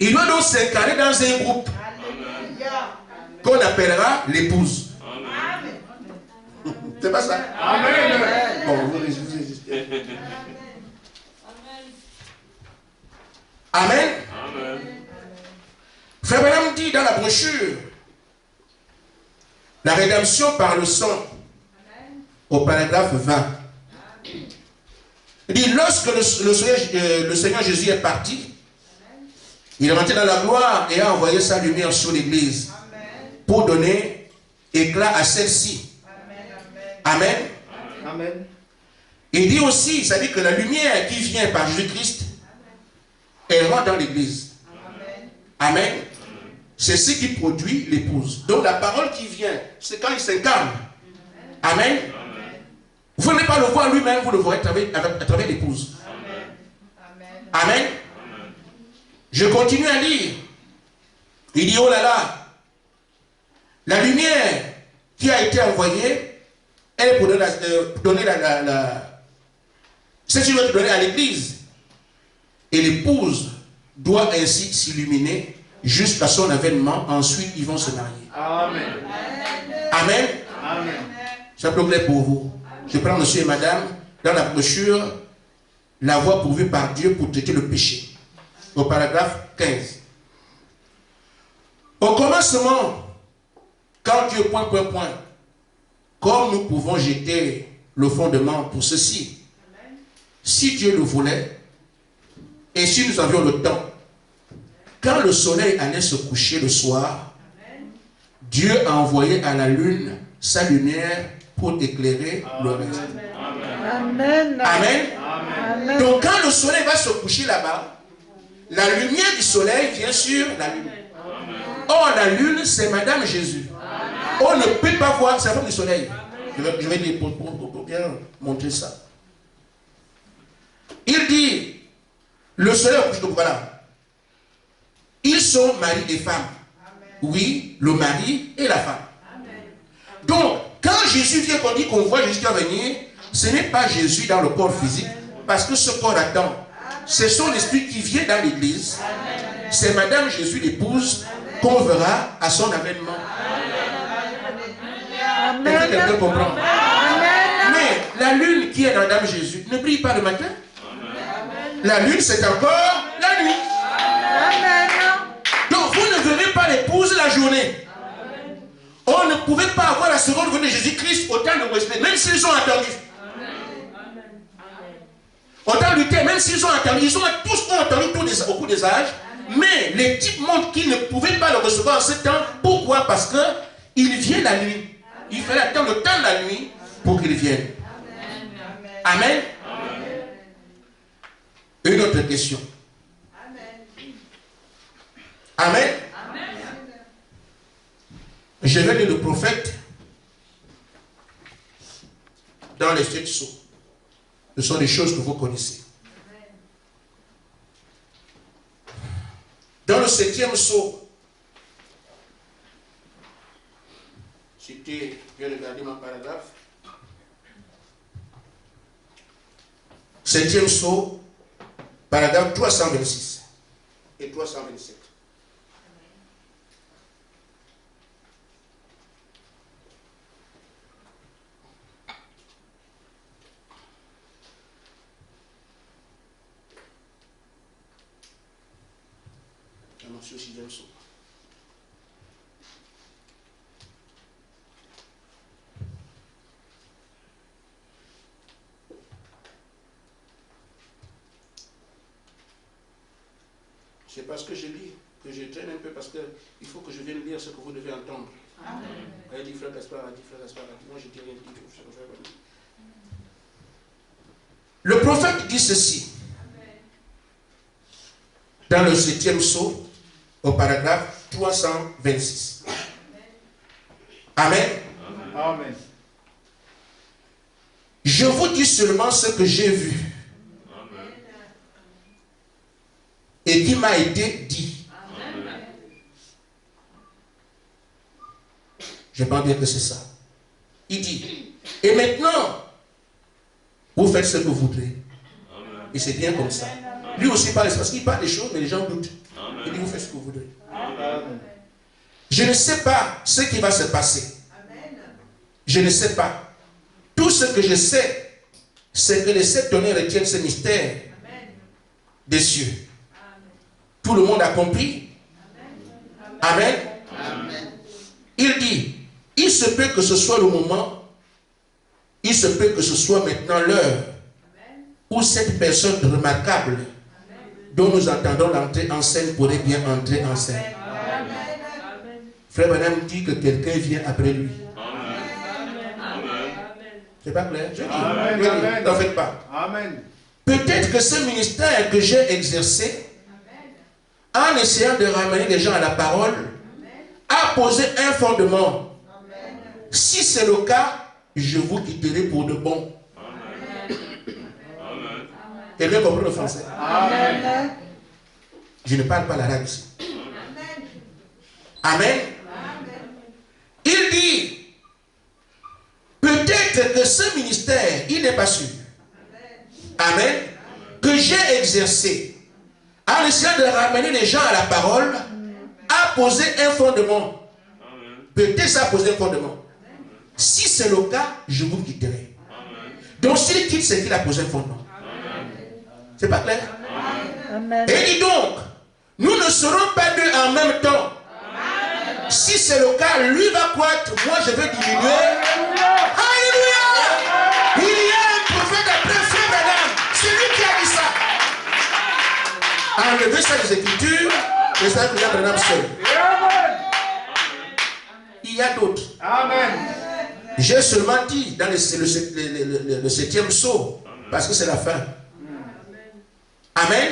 Il doit donc s'incarner dans un groupe qu'on appellera l'épouse. C'est pas ça? Amen. Bon, vous résistez. Amen. Frère Branham dit dans la brochure, la rédemption par le sang, au paragraphe 20. Il dit, lorsque le Seigneur Jésus est parti, il est rentré dans la gloire et a envoyé sa lumière sur l'église pour donner éclat à celle-ci. Amen. Amen. Il dit aussi, ça dit que la lumière qui vient par Jésus-Christ, elle rentre dans l'église. Amen. C'est ce qui produit l'épouse. Donc la parole qui vient, c'est quand il s'incarne. Amen. Vous n'allez pas le voir lui-même, vous le voyez à travers l'épouse. Amen. Je continue à lire. Il dit, oh là là, la lumière qui a été envoyée, elle est pour donner c'est ce qu'il doit donner à l'église. Et l'épouse doit ainsi s'illuminer jusqu'à son avènement. Ensuite, ils vont se marier. Amen. Amen. Amen. Ça peut plaire pour vous. Je prends monsieur et madame dans la brochure la voie pourvue par Dieu pour traiter le péché. Au paragraphe 15. Au commencement, quand Dieu point, comme nous pouvons jeter le fondement pour ceci, si Dieu le voulait, et si nous avions le temps, quand le soleil allait se coucher le soir, Dieu a envoyé à la lune sa lumière pour éclairer le reste. Amen. Amen. Amen. Donc quand le soleil va se coucher là-bas, la lumière du soleil vient sur la lune. Or la lune, c'est Madame Jésus. On ne peut pas voir, c'est la forme du soleil. Je vais dire pour bien montrer ça. Il dit, le soleil, donc voilà. Ils sont mari et femme. Oui, le mari et la femme. Donc, quand Jésus vient, qu'on dit qu'on voit Jésus qui va venir, ce n'est pas Jésus dans le corps physique, parce que ce corps attend. C'est son esprit qui vient dans l'église. C'est Madame Jésus, l'épouse, qu'on verra à son avènement. Est-ce que quelqu'un comprend? Mais la lune qui est dans Madame Jésus ne brille pas le matin. La lune, c'est encore la nuit. Donc, vous ne verrez pas l'épouse la journée. On ne pouvait pas avoir la seconde venue de Jésus-Christ au temps de Wesley, même s'ils ont attendu. Au temps de Luther, même s'ils ont attendu, ils ont tous attendu au cours des âges, mais les types montrent qu'ils ne pouvaient pas le recevoir en ce temps. Pourquoi? Parce qu'il vient la nuit. Il fallait attendre le temps de la nuit pour qu'il vienne. Amen. Une autre question. Amen. Je vais lire le prophète dans les 7 sceaux. Ce sont des choses que vous connaissez. Dans le 7e sceau, c'était, je vais regarder mon paragraphe. 7e sceau, paragraphe 326 et 327. Sur le 6e sceau. C'est parce que je lis que je traîne un peu, parce qu'il faut que je vienne lire ce que vous devez entendre. Elle dit frère Gaspard, elle dit frère Gaspard, moi je dis rien dit. Le prophète dit ceci dans le 7e sceau, au paragraphe 326. Amen. Amen. Je vous dis seulement ce que j'ai vu. Amen. Et qui m'a été dit. Amen. Je pense bien que c'est ça. Il dit, et maintenant, vous faites ce que vous voudrez. Amen. Et c'est bien comme ça. Lui aussi parle, parce qu'il parle des choses, mais les gens doutent. Amen. Il dit, vous faites ce que vous voudrez. Amen. Je ne sais pas ce qui va se passer. Je ne sais pas. Tout ce que je sais, c'est que les 7 tonnerres retiennent ce mystère des cieux. Tout le monde a compris. Amen. Il dit, il se peut que ce soit le moment, il se peut que ce soit maintenant l'heure où cette personne remarquable dont nous entendons l'entrée en scène pourrait bien entrer en scène. Frère Branham dit que quelqu'un vient après lui. C'est pas clair? Je dis, n'en faites pas. Amen. Peut-être que ce ministère que j'ai exercé, en essayant de ramener les gens à la parole, a posé un fondement. Si c'est le cas, je vous quitterai pour de bon. Quelqu'un comprend le français? Amen. Je ne parle pas l'arabe ici. Amen. Il dit, peut-être que ce ministère, il n'est pas sûr. Amen. Que j'ai exercé, en essayant de ramener les gens à la parole, a posé un fondement. Peut-être ça a posé un fondement. Si c'est le cas, je vous quitterai. Donc s'il quitte, c'est qu'il a posé un fondement. C'est pas clair? Amen. Et dit donc, nous ne serons pas deux en même temps. Si c'est le cas, lui va croître, moi je vais diminuer. Alléluia! Il y a un prophète après Frère Branham. C'est lui qui a dit ça. Enlevez ça des Écritures, et ça Frère Branham seul. Il y a d'autres. Amen. J'ai seulement dit dans le 7e sceau, parce que c'est la fin. Amen.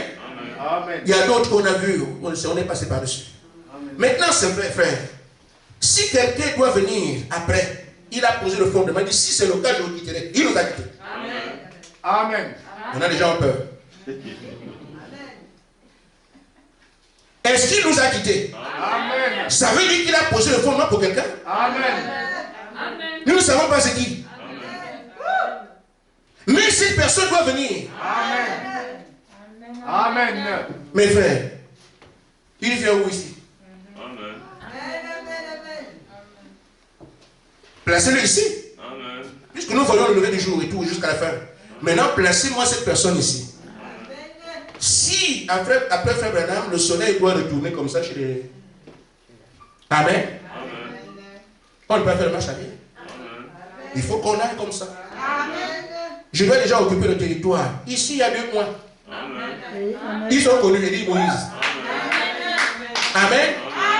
Amen. Il y a d'autres qu'on a vus, on est passé par-dessus. Maintenant, c'est vrai, frère. Si quelqu'un doit venir après, il a posé le fondement, il dit, si c'est le cas, je vous quitterai. Il nous a quittés. Amen. On a déjà peur. Est-ce qu'il nous a quittés? Amen. Ça veut dire qu'il a posé le fondement pour quelqu'un? Amen. Nous ne savons pas c'est qui. Mais cette personne doit venir. Amen. Amen. Mes frères, il vient où ici? Amen. Placez-le ici. Amen. Puisque nous voyons le lever du jour et tout jusqu'à la fin. Maintenant, placez-moi cette personne ici. Si, après Frère Branham, le soleil doit retourner comme ça chez les... Amen. On ne peut pas faire le marche arrière. Amen. Il faut qu'on aille comme ça. Je dois déjà occuper le territoire. Ici, il y a 2 mois. Amen. Ils sont connus, Élie et Moïse. Amen.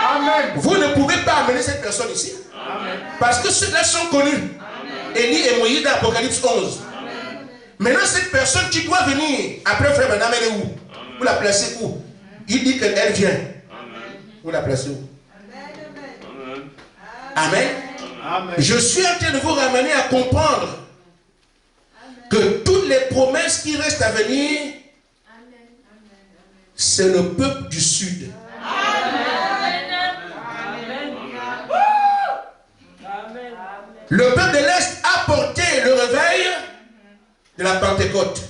Amen. Vous ne pouvez pas amener cette personne ici. Parce que ceux-là sont connus. Élie et Moïse dans Apocalypse 11. Maintenant, cette personne qui doit venir, après frère Branham, elle est où? Vous la placez où? Il dit qu'elle vient. Vous la placez où? Amen. Amen. Je suis en train de vous ramener à comprendre que toutes les promesses qui restent à venir, c'est le peuple du Sud. Le peuple de l'Est a porté le réveil de la Pentecôte.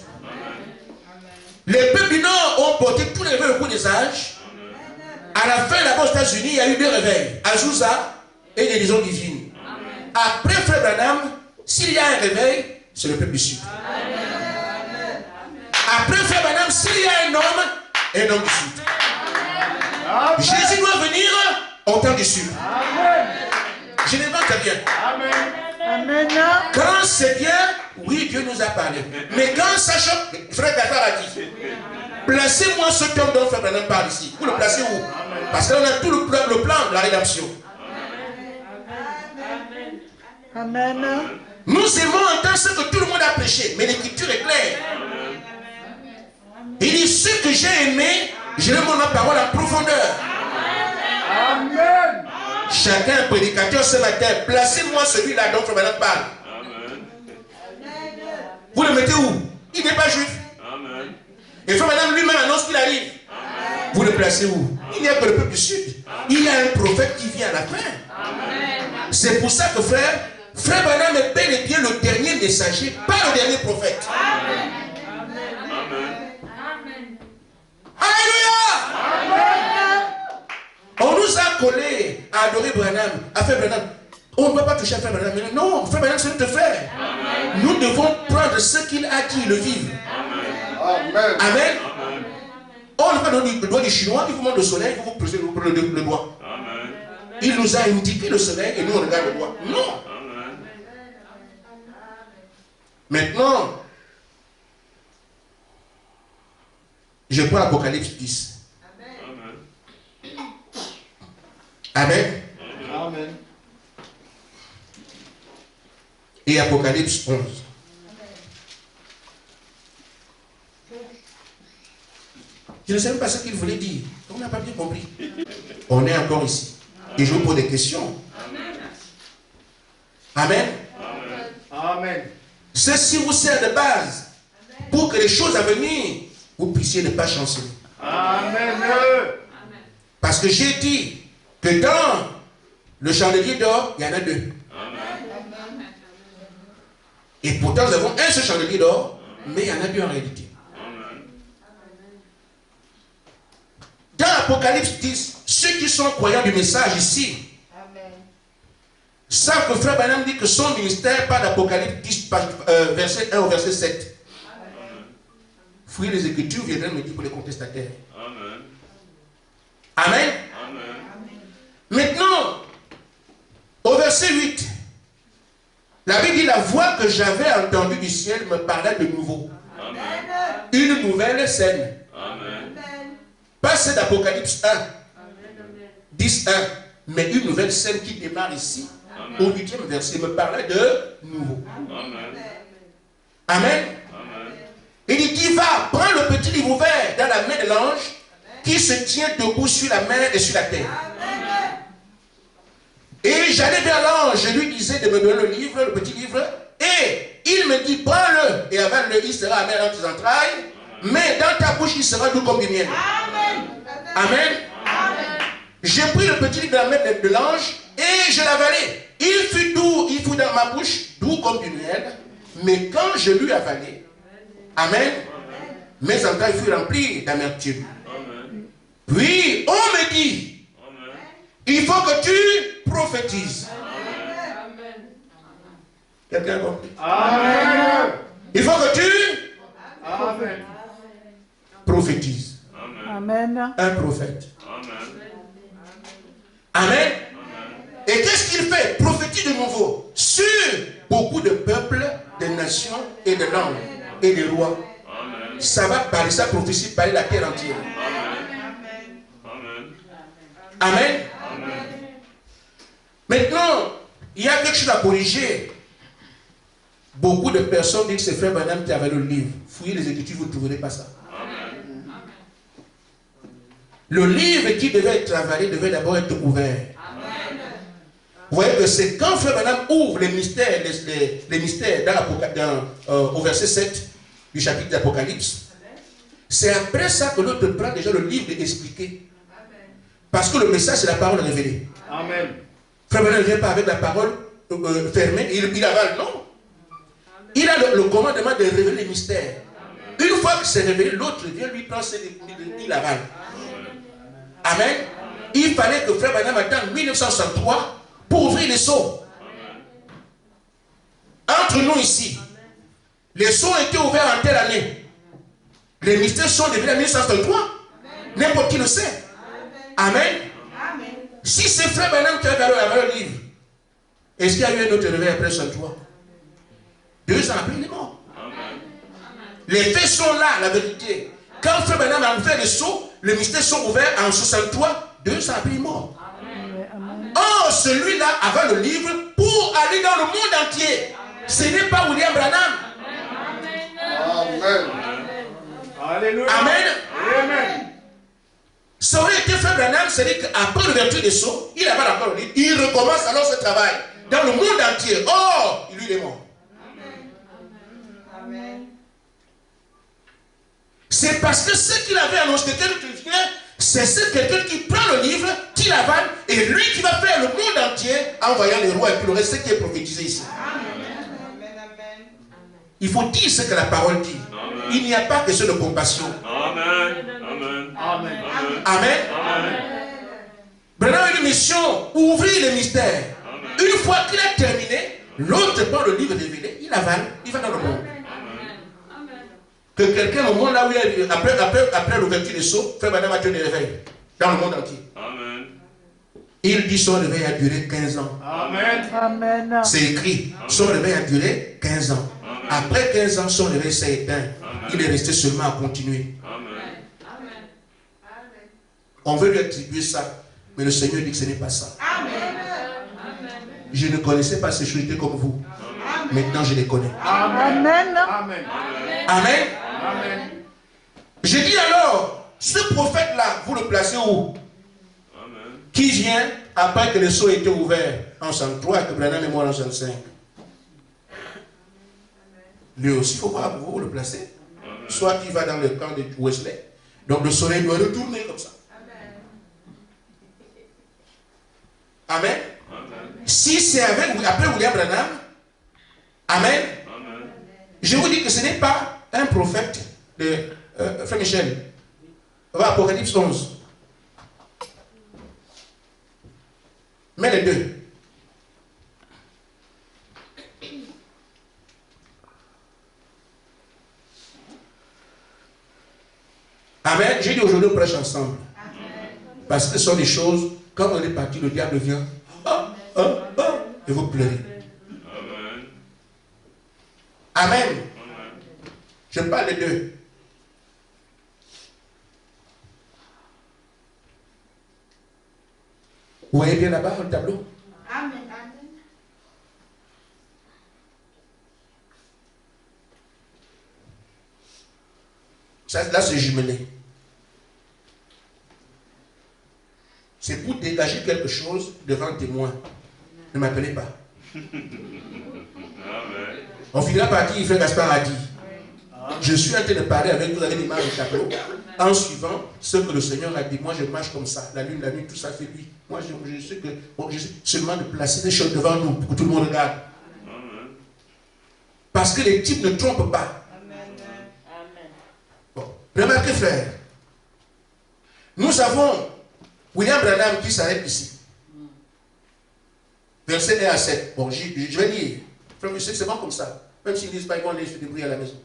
Les peuples du Nord ont porté tous les réveils au cours des âges. À la fin, là-bas aux États-Unis, il y a eu 2 réveils, Azusa et guérison divine. Après Frère Branham, s'il y a un réveil, c'est le peuple du Sud. Après Frère Branham, s'il y a un homme du Sud. Jésus doit venir au temps du Sud. Je n'invente rien. Amen. Quand c'est bien, oui, Dieu nous a parlé. Mais quand ça choque, Frère Gaspard a dit, placez-moi ce homme dont Frère Branham parle ici. Vous le placez où? Parce qu'on a tout le plan de la rédemption. Amen. Nous aimons entendre ce que tout le monde a prêché, mais l'écriture est claire. Il dit, ce que j'ai aimé, je le montre ma parole en profondeur. Amen. Chacun prédicateur ce matin, placez-moi celui-là dont Frère Branham parle. Vous le mettez où? Il n'est pas juif. Et Frère Branham lui-même annonce qu'il arrive. Vous le placez où? Il n'y a que le peuple du Sud. Il y a un prophète qui vient à la fin. C'est pour ça que Frère Branham est bel et bien le dernier messager, pas le dernier prophète. Alléluia! On nous a collés à adorer Branham, à faire Branham. On ne doit pas toucher à Frère Branham. Non, Frère Branham, c'est notre frère. Nous devons prendre ce qu'il a dit, le vivre. Amen. Amen. On ne peut pas donner le doigt des Chinois, il vous montre le soleil, il faut vous poser le doigt. Il nous a indiqué le soleil et nous on regarde le doigt. Non. Maintenant, je prends Apocalypse 10. Amen. Amen. Et Apocalypse 11. Je ne sais même pas ce qu'il voulait dire. On n'a pas bien compris. On est encore ici. Et je vous pose des questions. Amen. Amen. Ceci vous sert de base pour que les choses à venir, vous puissiez ne pas chanceler. Amen. Parce que j'ai dit que dans le chandelier d'or, il y en a 2. Et pourtant, nous avons un seul chandelier d'or, mais il y en a 2 en réalité. Dans l'Apocalypse 10, ceux qui sont croyants du message ici, savent que Frère Branham dit que son ministère, par l'Apocalypse 10, verset 1 au verset 7. Fouillez les Écritures, viendrez me dire pour les contestataires. Amen. Maintenant, au verset 8, la Bible dit, la voix que j'avais entendue du ciel me parlait de nouveau. Une nouvelle scène. Pas celle d'Apocalypse 1, 10, 1, mais une nouvelle scène qui démarre ici, au 8e verset, me parlait de nouveau. Amen. Il dit, qui va prendre le petit livre ouvert dans la main de l'ange qui se tient debout sur la mer et sur la terre. Et j'allais vers l'ange, je lui disais de me donner le livre, le petit livre, et il me dit, prends-le, et avale-le, il sera amer dans tes entrailles, mais dans ta bouche, il sera doux comme du miel. Amen. J'ai pris le petit livre de la main de l'ange, et je l'avalai. Il fut doux, il fut dans ma bouche, doux comme du miel, mais quand je lui avalai, amen, mes entrailles furent remplies d'amertume. Puis, on me dit, il faut que tu prophétises. Quelqu'un a compris? Amen. Il faut que tu Amen. prophétises. Amen. Un prophète. Amen. Et qu'est-ce qu'il fait? Prophétiser. de nouveau sur beaucoup de peuples, de nations et de langues et de rois. Ça va parler, sa prophétie parler la terre entière. Amen. Maintenant, il y a quelque chose à corriger. Beaucoup de personnes disent que c'est Frère Branham qui avait le livre. Fouillez les Écritures, vous ne trouverez pas ça. Le livre qui devait être travaillé devait d'abord être ouvert. Vous voyez que c'est quand Frère Branham ouvre les mystères, les mystères au verset 7 du chapitre d'Apocalypse, c'est après ça que l'autre prend déjà le livre et expliquer. Parce que le message, c'est la parole révélée. Amen. Frère Branham ne vient pas avec la parole fermée, il avale, non. Il a le commandement de révéler les mystères. Une fois que c'est révélé, l'autre vient lui prendre, il avale. Amen. Il fallait que Frère Branham attende 1963 pour ouvrir les sceaux. Entre nous ici, les sceaux ont été ouverts en telle année. Les mystères sont révélés en 1963. N'importe qui le sait. Amen. Si c'est Frère Branham qui avait le livre, est-ce qu'il y a eu un autre réveil après 63? 2 ans après, il est mort. Les faits sont là, la vérité. Quand Frère Branham a ouvert les sceaux, les mystères sont ouverts en 63, 2 ans après, il est mort. Or, celui-là avait le livre pour aller dans le monde entier. Ce n'est pas William Branham. Amen. Alléluia. Amen. Amen. Ça aurait été Frère Branham, c'est-à-dire qu'après l'ouverture des sceaux, il avait encore le livre. Il recommence alors ce travail dans le monde entier. Or, lui, il est mort. C'est parce que ce qu'il avait annoncé, c'est quelqu'un qui prend le livre, qui l'avale, et lui qui va faire le monde entier en voyant les rois et puis le reste, ce qui est prophétisé ici. Il faut dire ce que la parole dit. Il n'y a pas question de compassion. Amen. Amen. Branham a une mission, ouvrir les mystères. Une fois qu'il a terminé, l'autre prend le livre révélé, il avale, il va dans le monde. Que quelqu'un au monde là où il est, après l'ouverture des sceaux, Frère Branham a tenu le réveil dans le monde entier. Il dit son réveil a duré 15 ans. Amen. C'est écrit. Son réveil a duré 15 ans. Après 15 ans, son réveil s'est éteint. Il est resté seulement à continuer. On veut lui attribuer ça. Mais le Seigneur dit que ce n'est pas ça. Je ne connaissais pas ces choses comme vous. Maintenant, je les connais. Amen. Amen. Je dis alors, ce prophète-là, vous le placez où? Qui vient après que les sceaux aient été ouverts en 63 et que Branham est mort en 65? Lui aussi, il faut voir où vous le placez. Soit il va dans le camp de Wesley. Donc le soleil doit retourner comme ça. Amen. Si c'est après William Branham, Amen. Je vous dis que ce n'est pas un prophète de Frère Michel. Apocalypse 11. Mais les deux. Amen. J'ai dit aujourd'hui on prêche ensemble. Parce que ce sont des choses, quand on est parti, le diable vient. Et vous pleurez. Amen. Je parle des deux. Vous voyez bien là-bas le tableau? Amen. Ça, là, c'est jumelé. C'est pour dégager quelque chose devant un témoin. Ne m'appelez pas. On finira par dire, Frère Gaspard a dit. Je suis en train de parler avec vous avec l'image du tableau, en suivant ce que le Seigneur a dit. Moi, je marche comme ça. La lune, tout ça, c'est lui. Moi, je sais que j'essaie seulement de placer des choses devant nous pour que tout le monde regarde. Parce que les types ne trompent pas. Bon, remarquez, frère. Nous avons William Branham qui s'arrête ici. Verset 1 à 7. Bon, je vais lire. Frère, c'est bon comme ça. Même s'ils ne disent pas, ils vont aller se débrouiller à la maison.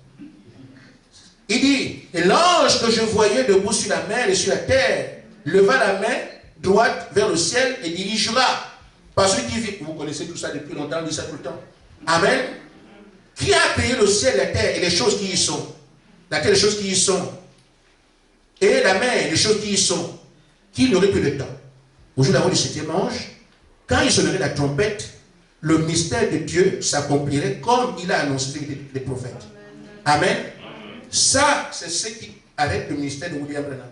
Il dit, et l'ange que je voyais debout sur la mer et sur la terre leva la main droite vers le ciel et dirigera Par celui qui vit, vous connaissez tout ça depuis longtemps, on dit ça tout le temps. Amen. Qui a créé le ciel, la terre et les choses qui y sont? La terre, les choses qui y sont. Et la mer, les choses qui y sont. Qui n'aurait plus le temps? Au jour du 7e ange, quand il sonnerait la trompette, le mystère de Dieu s'accomplirait comme il a annoncé les prophètes. Amen. Ça, c'est ce qui arrête le ministère de William Branham.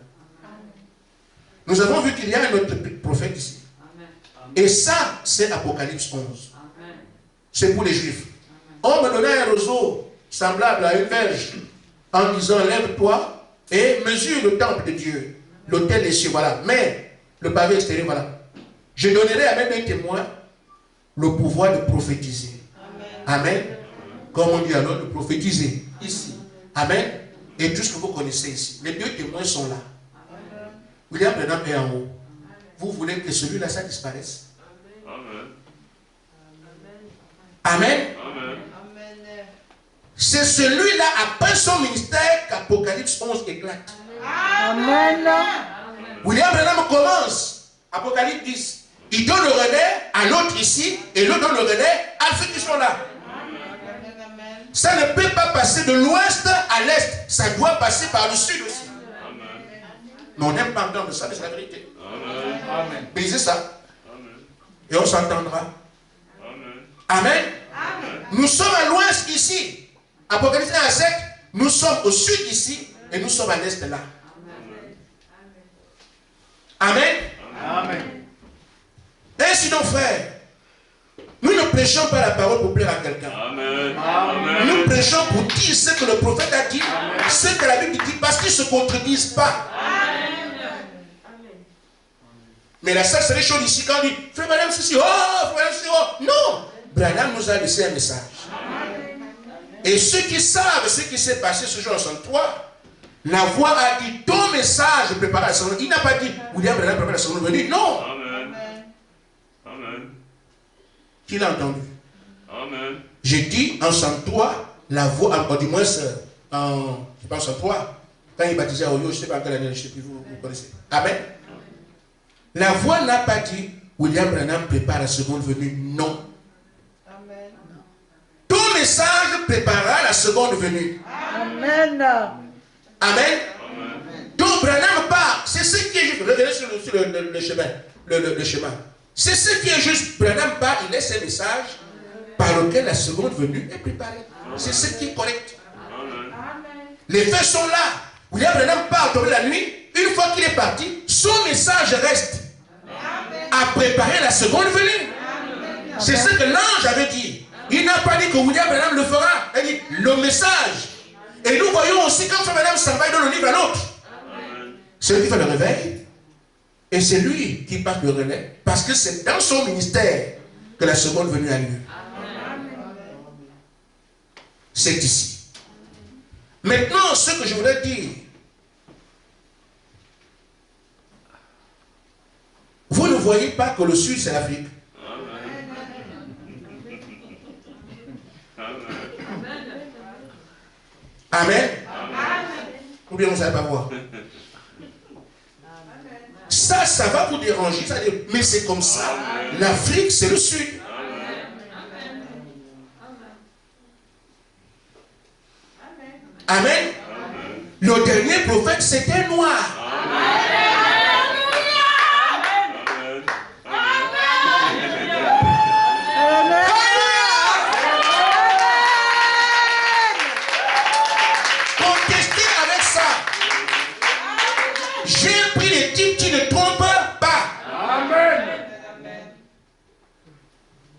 Nous avons vu qu'il y a un autre prophète ici. Et ça, c'est Apocalypse 11. C'est pour les Juifs. On me donnait un roseau semblable à une verge en disant, lève-toi et mesure le temple de Dieu, l'autel des cieux, voilà. Mais le pavé extérieur, voilà. Je donnerai à même un témoin le pouvoir de prophétiser. Amen. Comme on dit alors, de prophétiser ici. Amen. Et tout ce que vous connaissez ici. Les deux témoins sont là. William Branham est en haut. Vous voulez que celui-là, ça disparaisse? Amen. C'est celui-là, après son ministère, qu'Apocalypse 11 éclate. Amen. William Branham commence, Apocalypse 10. Il donne le relais à l'autre ici, et l'autre donne le relais à ceux qui sont là. Ça ne peut pas passer de l'ouest à l'est, ça doit passer par le sud aussi. Mais on n'aime pas entendre ça, mais c'est la vérité. Brisez ça. Et on s'entendra. Amen. Nous sommes à l'ouest ici. Apocalypse 1 à 7, nous sommes au sud ici, et nous sommes à l'est là. Amen. Amen. Ainsi donc, frère, nous ne prêchons pas la parole pour plaire à quelqu'un. Nous prêchons pour dire ce que le prophète a dit, ce que la Bible dit, parce qu'ils ne se contredisent pas. Mais la seule serait chose ici, quand on dit, frère Branham, ceci, oh, frère Branham, ceci, oh. Non, Branham nous a laissé un message. Et ceux qui savent ce qui s'est passé ce jour en 63, la voix a dit, ton message prépare la seconde. Il n'a pas dit, William Branham prépare la seconde venue. Non. Qui l'a entendu? J'ai dit en 63, la voix, du moins, en 63, quand il baptisait à Oyo, je ne sais pas en quelle année, je ne sais plus, vous connaissez. Amen. La voix n'a pas dit, William Branham prépare la seconde venue. Non. Ton message préparera la seconde venue. Amen. Amen. Donc Branham part. C'est ce qui est juste. Revenez sur le chemin. Le chemin. C'est ce qui est juste. Branham part, il laisse un message par lequel la seconde venue est préparée. C'est ce qui est correct. Les faits sont là. William Branham part tomber la nuit. Une fois qu'il est parti, son message reste à préparer la seconde venue. C'est ce que l'ange avait dit. Il n'a pas dit que William Branham le fera. Il a dit le message. Et nous voyons aussi quand Frère Branham s'en va dans le livre à l'autre. C'est lui qui fait le réveil. Et c'est lui qui passe le relais. Parce que c'est dans son ministère que la seconde venue a lieu. C'est ici. Maintenant, ce que je voudrais dire. Vous ne voyez pas que le sud, c'est l'Afrique. Amen. Ou bien vous ne savez pas voir. Ça va vous déranger. Ça dit, mais c'est comme ça. L'Afrique, c'est le sud. Amen. Le dernier prophète, c'était noir.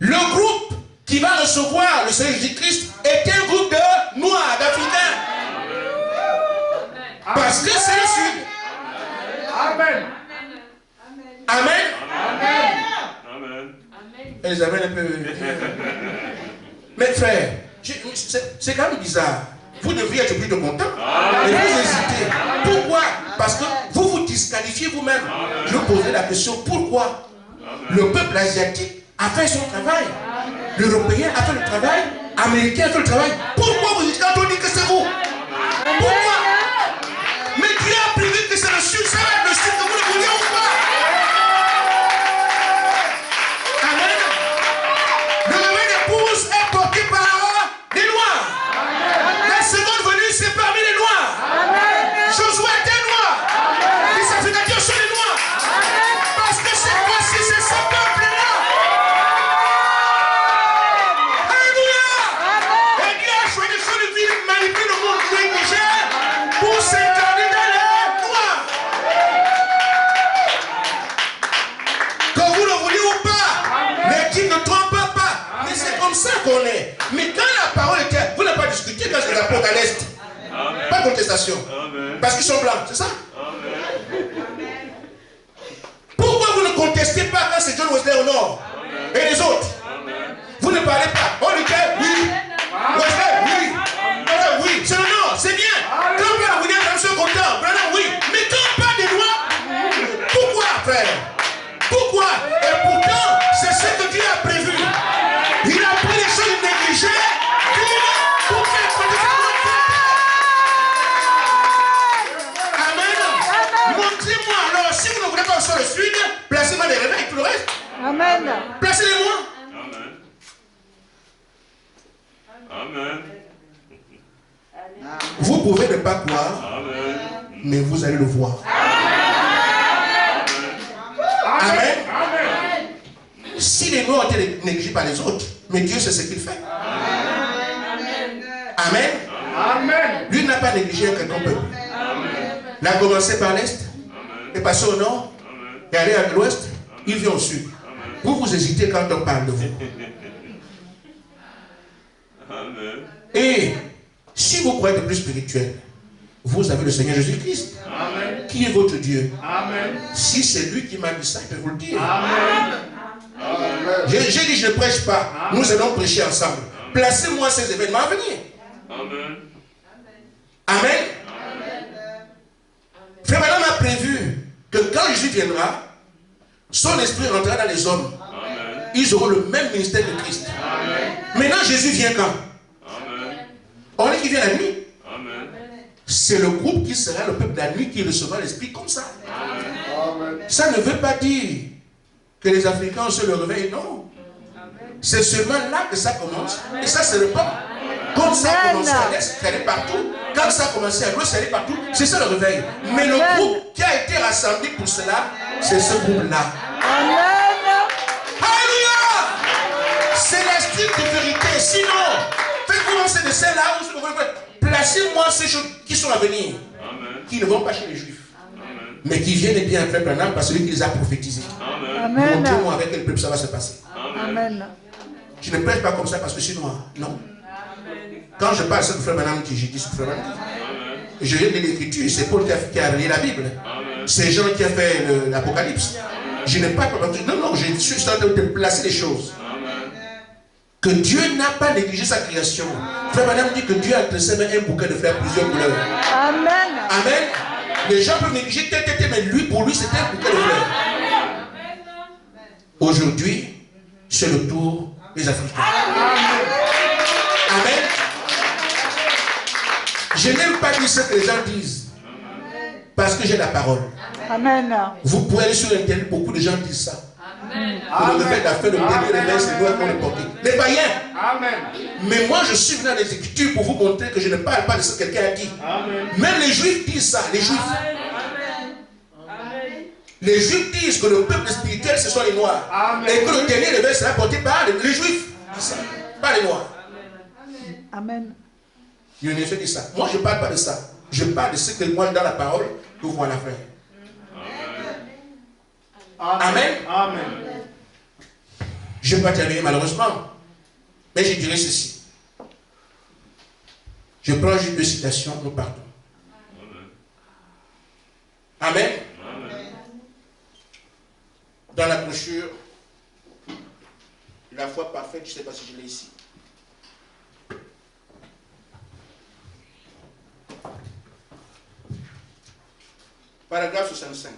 Le groupe qui va recevoir le Seigneur Jésus-Christ est un groupe de Noirs, d'Africains. Parce que c'est le Sud. Amen. Amen. Amen. Ils amènent un peu. Mais frère, c'est quand même bizarre. Vous devriez être plus de content. Et vous hésitez. Pourquoi? Parce que vous vous disqualifiez vous-même. Je posais la question, pourquoi le peuple asiatique a fait son travail, l'Européen a fait le travail, l'Américain a fait le travail. Pourquoi vous dites quand on dit que c'est vous? Pourquoi? Mais Dieu a prévu que c'est le sud, ça va être le sud que vous le voulez ou pas? Amen. porte à l'est. Pas de contestation. Parce qu'ils sont blancs, c'est ça? Pourquoi vous ne contestez pas quand c'est John Wesley au nord? Et les autres? Vous ne parlez pas. Oh, Luther, oui. Wesley, oui. Voilà, oui. C'est le nord, c'est bien. Quand on parle à William, ils sont contents. Voilà, oui. Mais quand on parle des noirs, pourquoi, frère? Pourquoi? Et pourtant, c'est ce que Dieu a prévu. Il a pris les choses négligées pour faire Amen. Montrez-moi alors, si vous ne voulez pas sur le sud, placez-moi les réveils, tout le reste. Amen. Placez-les-moi. Amen. Vous pouvez ne pas croire, mais vous allez le voir. Amen. Si les noirs ont été négligés par les autres, mais Dieu sait ce qu'il fait. Amen. Amen. Lui n'a pas négligé un quelconque peuple. Il a commencé par l'est, est passé au nord, est allé à l'ouest, il vient au sud. Vous vous hésitez quand on parle de vous. Et si vous croyez être plus spirituel, vous avez le Seigneur Jésus-Christ, qui est votre Dieu. Si c'est lui qui m'a dit ça, je peux vous le dire. J'ai dit, je ne prêche pas. Nous allons prêcher ensemble. Placez-moi ces événements à venir. Amen. Frère Madame a prévu que quand Jésus viendra, son esprit rentrera dans les hommes. Ils auront le même ministère de Christ. Maintenant, Jésus vient quand? On dit qu'il vient la nuit. C'est le groupe qui sera le peuple de la nuit qui recevra l'esprit comme ça. Ça ne veut pas dire que les Africains se le réveillent, non. C'est seulement là que ça commence. Et ça se répand. Comme ça a commencé à l'est, ça allait partout. Quand ça a commencé à l'ouest, ça allait partout. C'est ça le réveil. Mais le groupe qui a été rassemblé pour cela, c'est ce groupe-là. Alléluia! C'est la stricte vérité. Sinon, faites-vous lancer de celle-là où vous pouvez. Placez-moi ces choses qui sont à venir. Qui ne vont pas chez les Juifs. Mais qui viennent bien après Branham par celui qui les a prophétisés. Montrez-moi avec quel peuple ça va se passer. Amen. Je ne prêche pas comme ça parce que je suis noir. Non. Quand je parle, c'est le frère Branham qui, je dis ce frère Branham. Je viens de l'écriture, c'est Paul qui a relié la Bible. C'est Jean qui a fait l'Apocalypse. Je n'ai pas. Non, non, je suis en train de placer les choses. Que Dieu n'a pas négligé sa création. Frère Branham dit que Dieu a tressé un bouquet de fleurs plusieurs couleurs. Amen. Amen. Les gens peuvent négliger tel, mais lui, pour lui, c'était un bouquet de fleurs. Aujourd'hui, c'est le tour des Africains. Amen. Je n'aime pas dire ce que les gens disent. Parce que j'ai la parole. Amen. Vous pouvez aller sur Internet, beaucoup de gens disent ça. Que le réveil d'affaires, le dernier réveil, c'est nous qu'on est porté. Les païens. Mais moi, je suis venu dans les Écritures pour vous montrer que je ne parle pas de ce que quelqu'un a dit. Même les Juifs disent ça, les Juifs. Les Juifs disent que le peuple spirituel, ce sont les Noirs. Et que le dernier réveil sera porté par les Juifs. Ça, pas les Noirs. Amen. Il ne fait que ça. Moi, je ne parle pas de ça. Je parle de ce que moi, dans la parole, que vous allez faire. Amen. Amen. Je ne vais pas terminer malheureusement. Mais je dirais ceci. Je prends juste deux citations, nous partons. Amen. Dans la brochure, la foi parfaite, je ne sais pas si je l'ai ici. Paragraphe 65.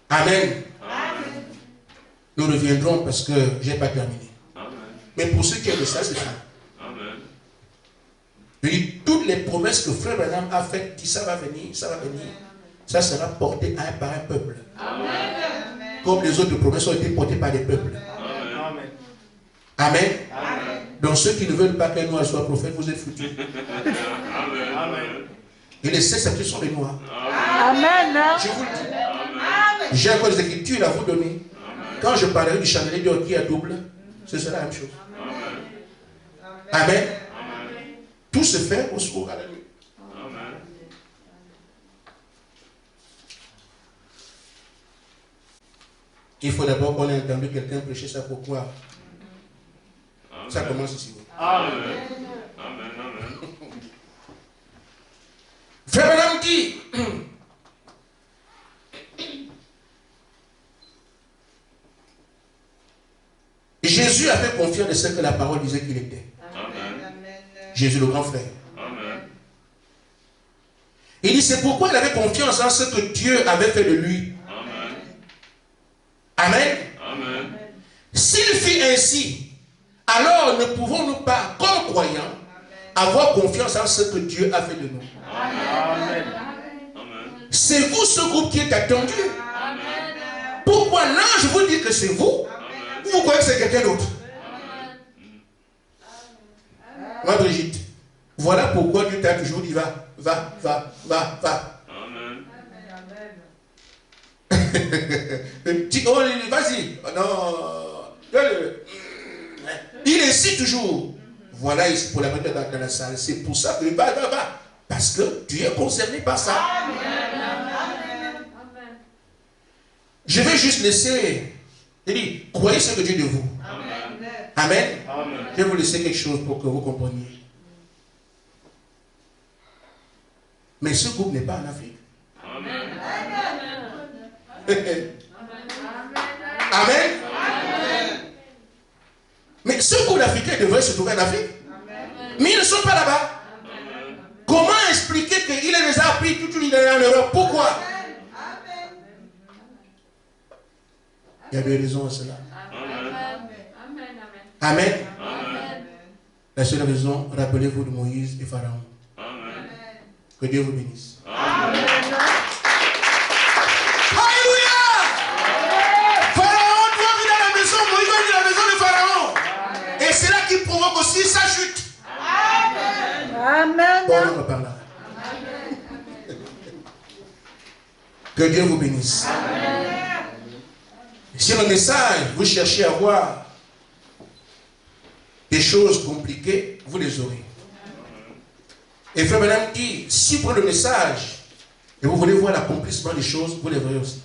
Amen. Nous reviendrons parce que je n'ai pas terminé. Mais pour ceux qui aiment ça, c'est ça. Je dis, toutes les promesses que Frère Branham a faites, dit ça va venir, ça sera porté par un peuple. Comme les autres promesses ont été portées par des peuples. Amen. Donc ceux qui ne veulent pas qu'un noir soit prophète, vous êtes foutus. Et les 7 sceptres sont les noirs. Amen. Je vous le dis. J'ai encore des écritures à vous donner. Quand je parlerai du chandelier d'or qui est double, ce sera la même chose. Amen. Tout se fait au secours à la nuit. Il faut d'abord qu'on ait entendu quelqu'un prêcher ça. Pourquoi? Ça commence ici. Amen. Amen. Amen. Frère Branham dit, Jésus a fait confiance de ce que la parole disait qu'il était. Amen. Jésus le grand frère. Amen. Il dit, c'est pourquoi il avait confiance en ce que Dieu avait fait de lui. Amen. Amen. Amen. S'il fit ainsi, alors ne pouvons-nous pas, comme croyants, avoir confiance en ce que Dieu a fait de nous. Amen. C'est vous ce groupe qui est attendu. Amen. Pourquoi là je vous dis que c'est vous? Amen. Vous croyez que c'est quelqu'un d'autre? Moi Brigitte, voilà pourquoi Dieu t'a toujours dit va, va, va, va, va. Amen. Oh, vas-y. Non. Il insiste toujours. Voilà ici pour la mettre dans la salle. C'est pour ça que va, va, va. Parce que tu es concerné par ça. Je vais juste laisser. Il dit, croyez ce que Dieu de vous. Amen. Amen. Je vais vous laisser quelque chose pour que vous compreniez. Mais ce groupe n'est pas en Afrique. Amen. Amen. Mais ce groupe africain devrait se trouver en Afrique. Mais ils ne sont pas là-bas. Comment expliquer qu'il les a appris toute une année en Europe? Pourquoi? Il y a des raisons à cela. Amen. La seule raison, rappelez-vous de Moïse et Pharaon. Amen. Que Dieu vous bénisse. Amen. Alléluia! Pharaon doit venir à la maison, Moïse doit venir à la maison de Pharaon. Et c'est là qui provoque aussi sa chute. Amen. Bon, on repart là. Que Dieu vous bénisse. Si le message, vous cherchez à voir des choses compliquées, vous les aurez. Et Frère Branham dit, si vous prenez le message et vous voulez voir l'accomplissement des choses, vous les verrez aussi.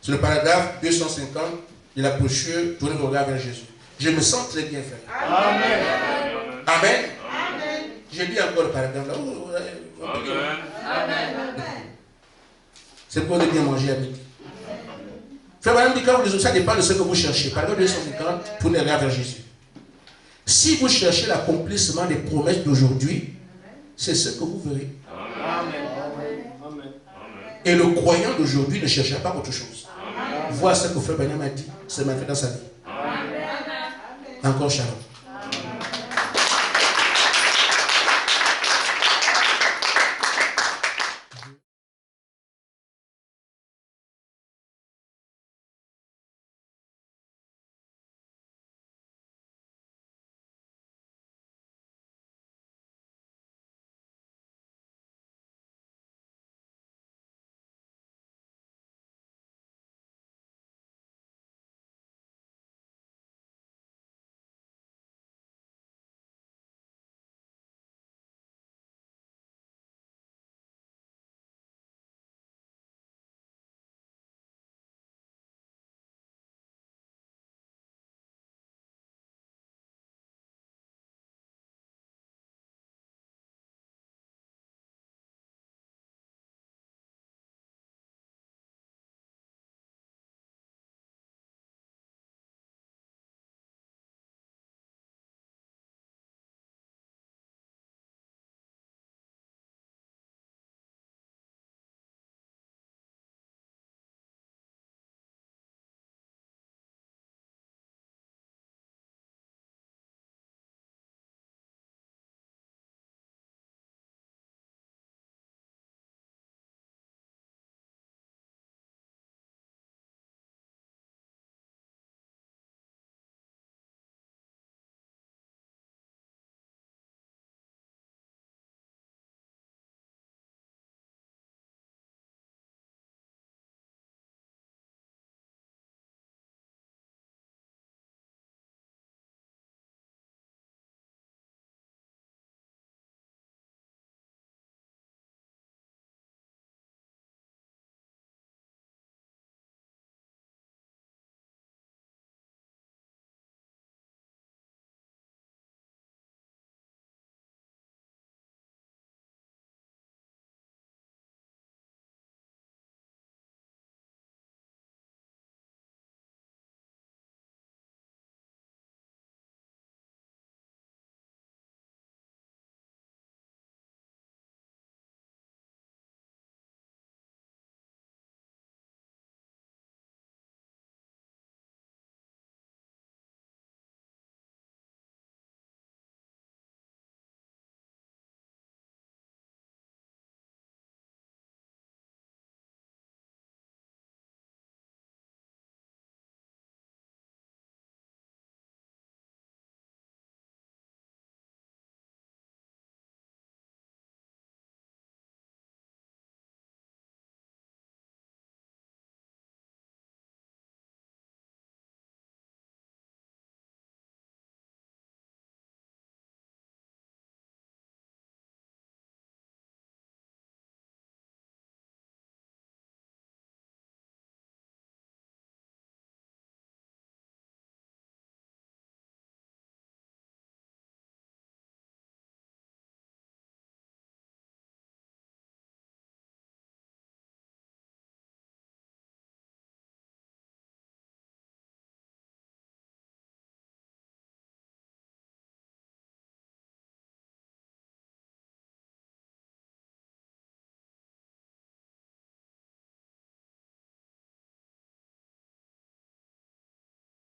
Sur le paragraphe 250 de la brochure, tournez vos regards vers Jésus. Je me sens très bien, frère. Amen. Amen. Je lis encore le paragraphe là. C'est pour bien manger à midi. Frère Branham dit, quand vous, ça dépend de ce que vous cherchez. Paragraphe 250, tournez vers Jésus. Si vous cherchez l'accomplissement des promesses d'aujourd'hui, c'est ce que vous verrez. Amen. Et le croyant d'aujourd'hui ne cherchera pas autre chose. Voilà ce que Frère Branham a dit, c'est ma fait dans sa vie. Encore shalom.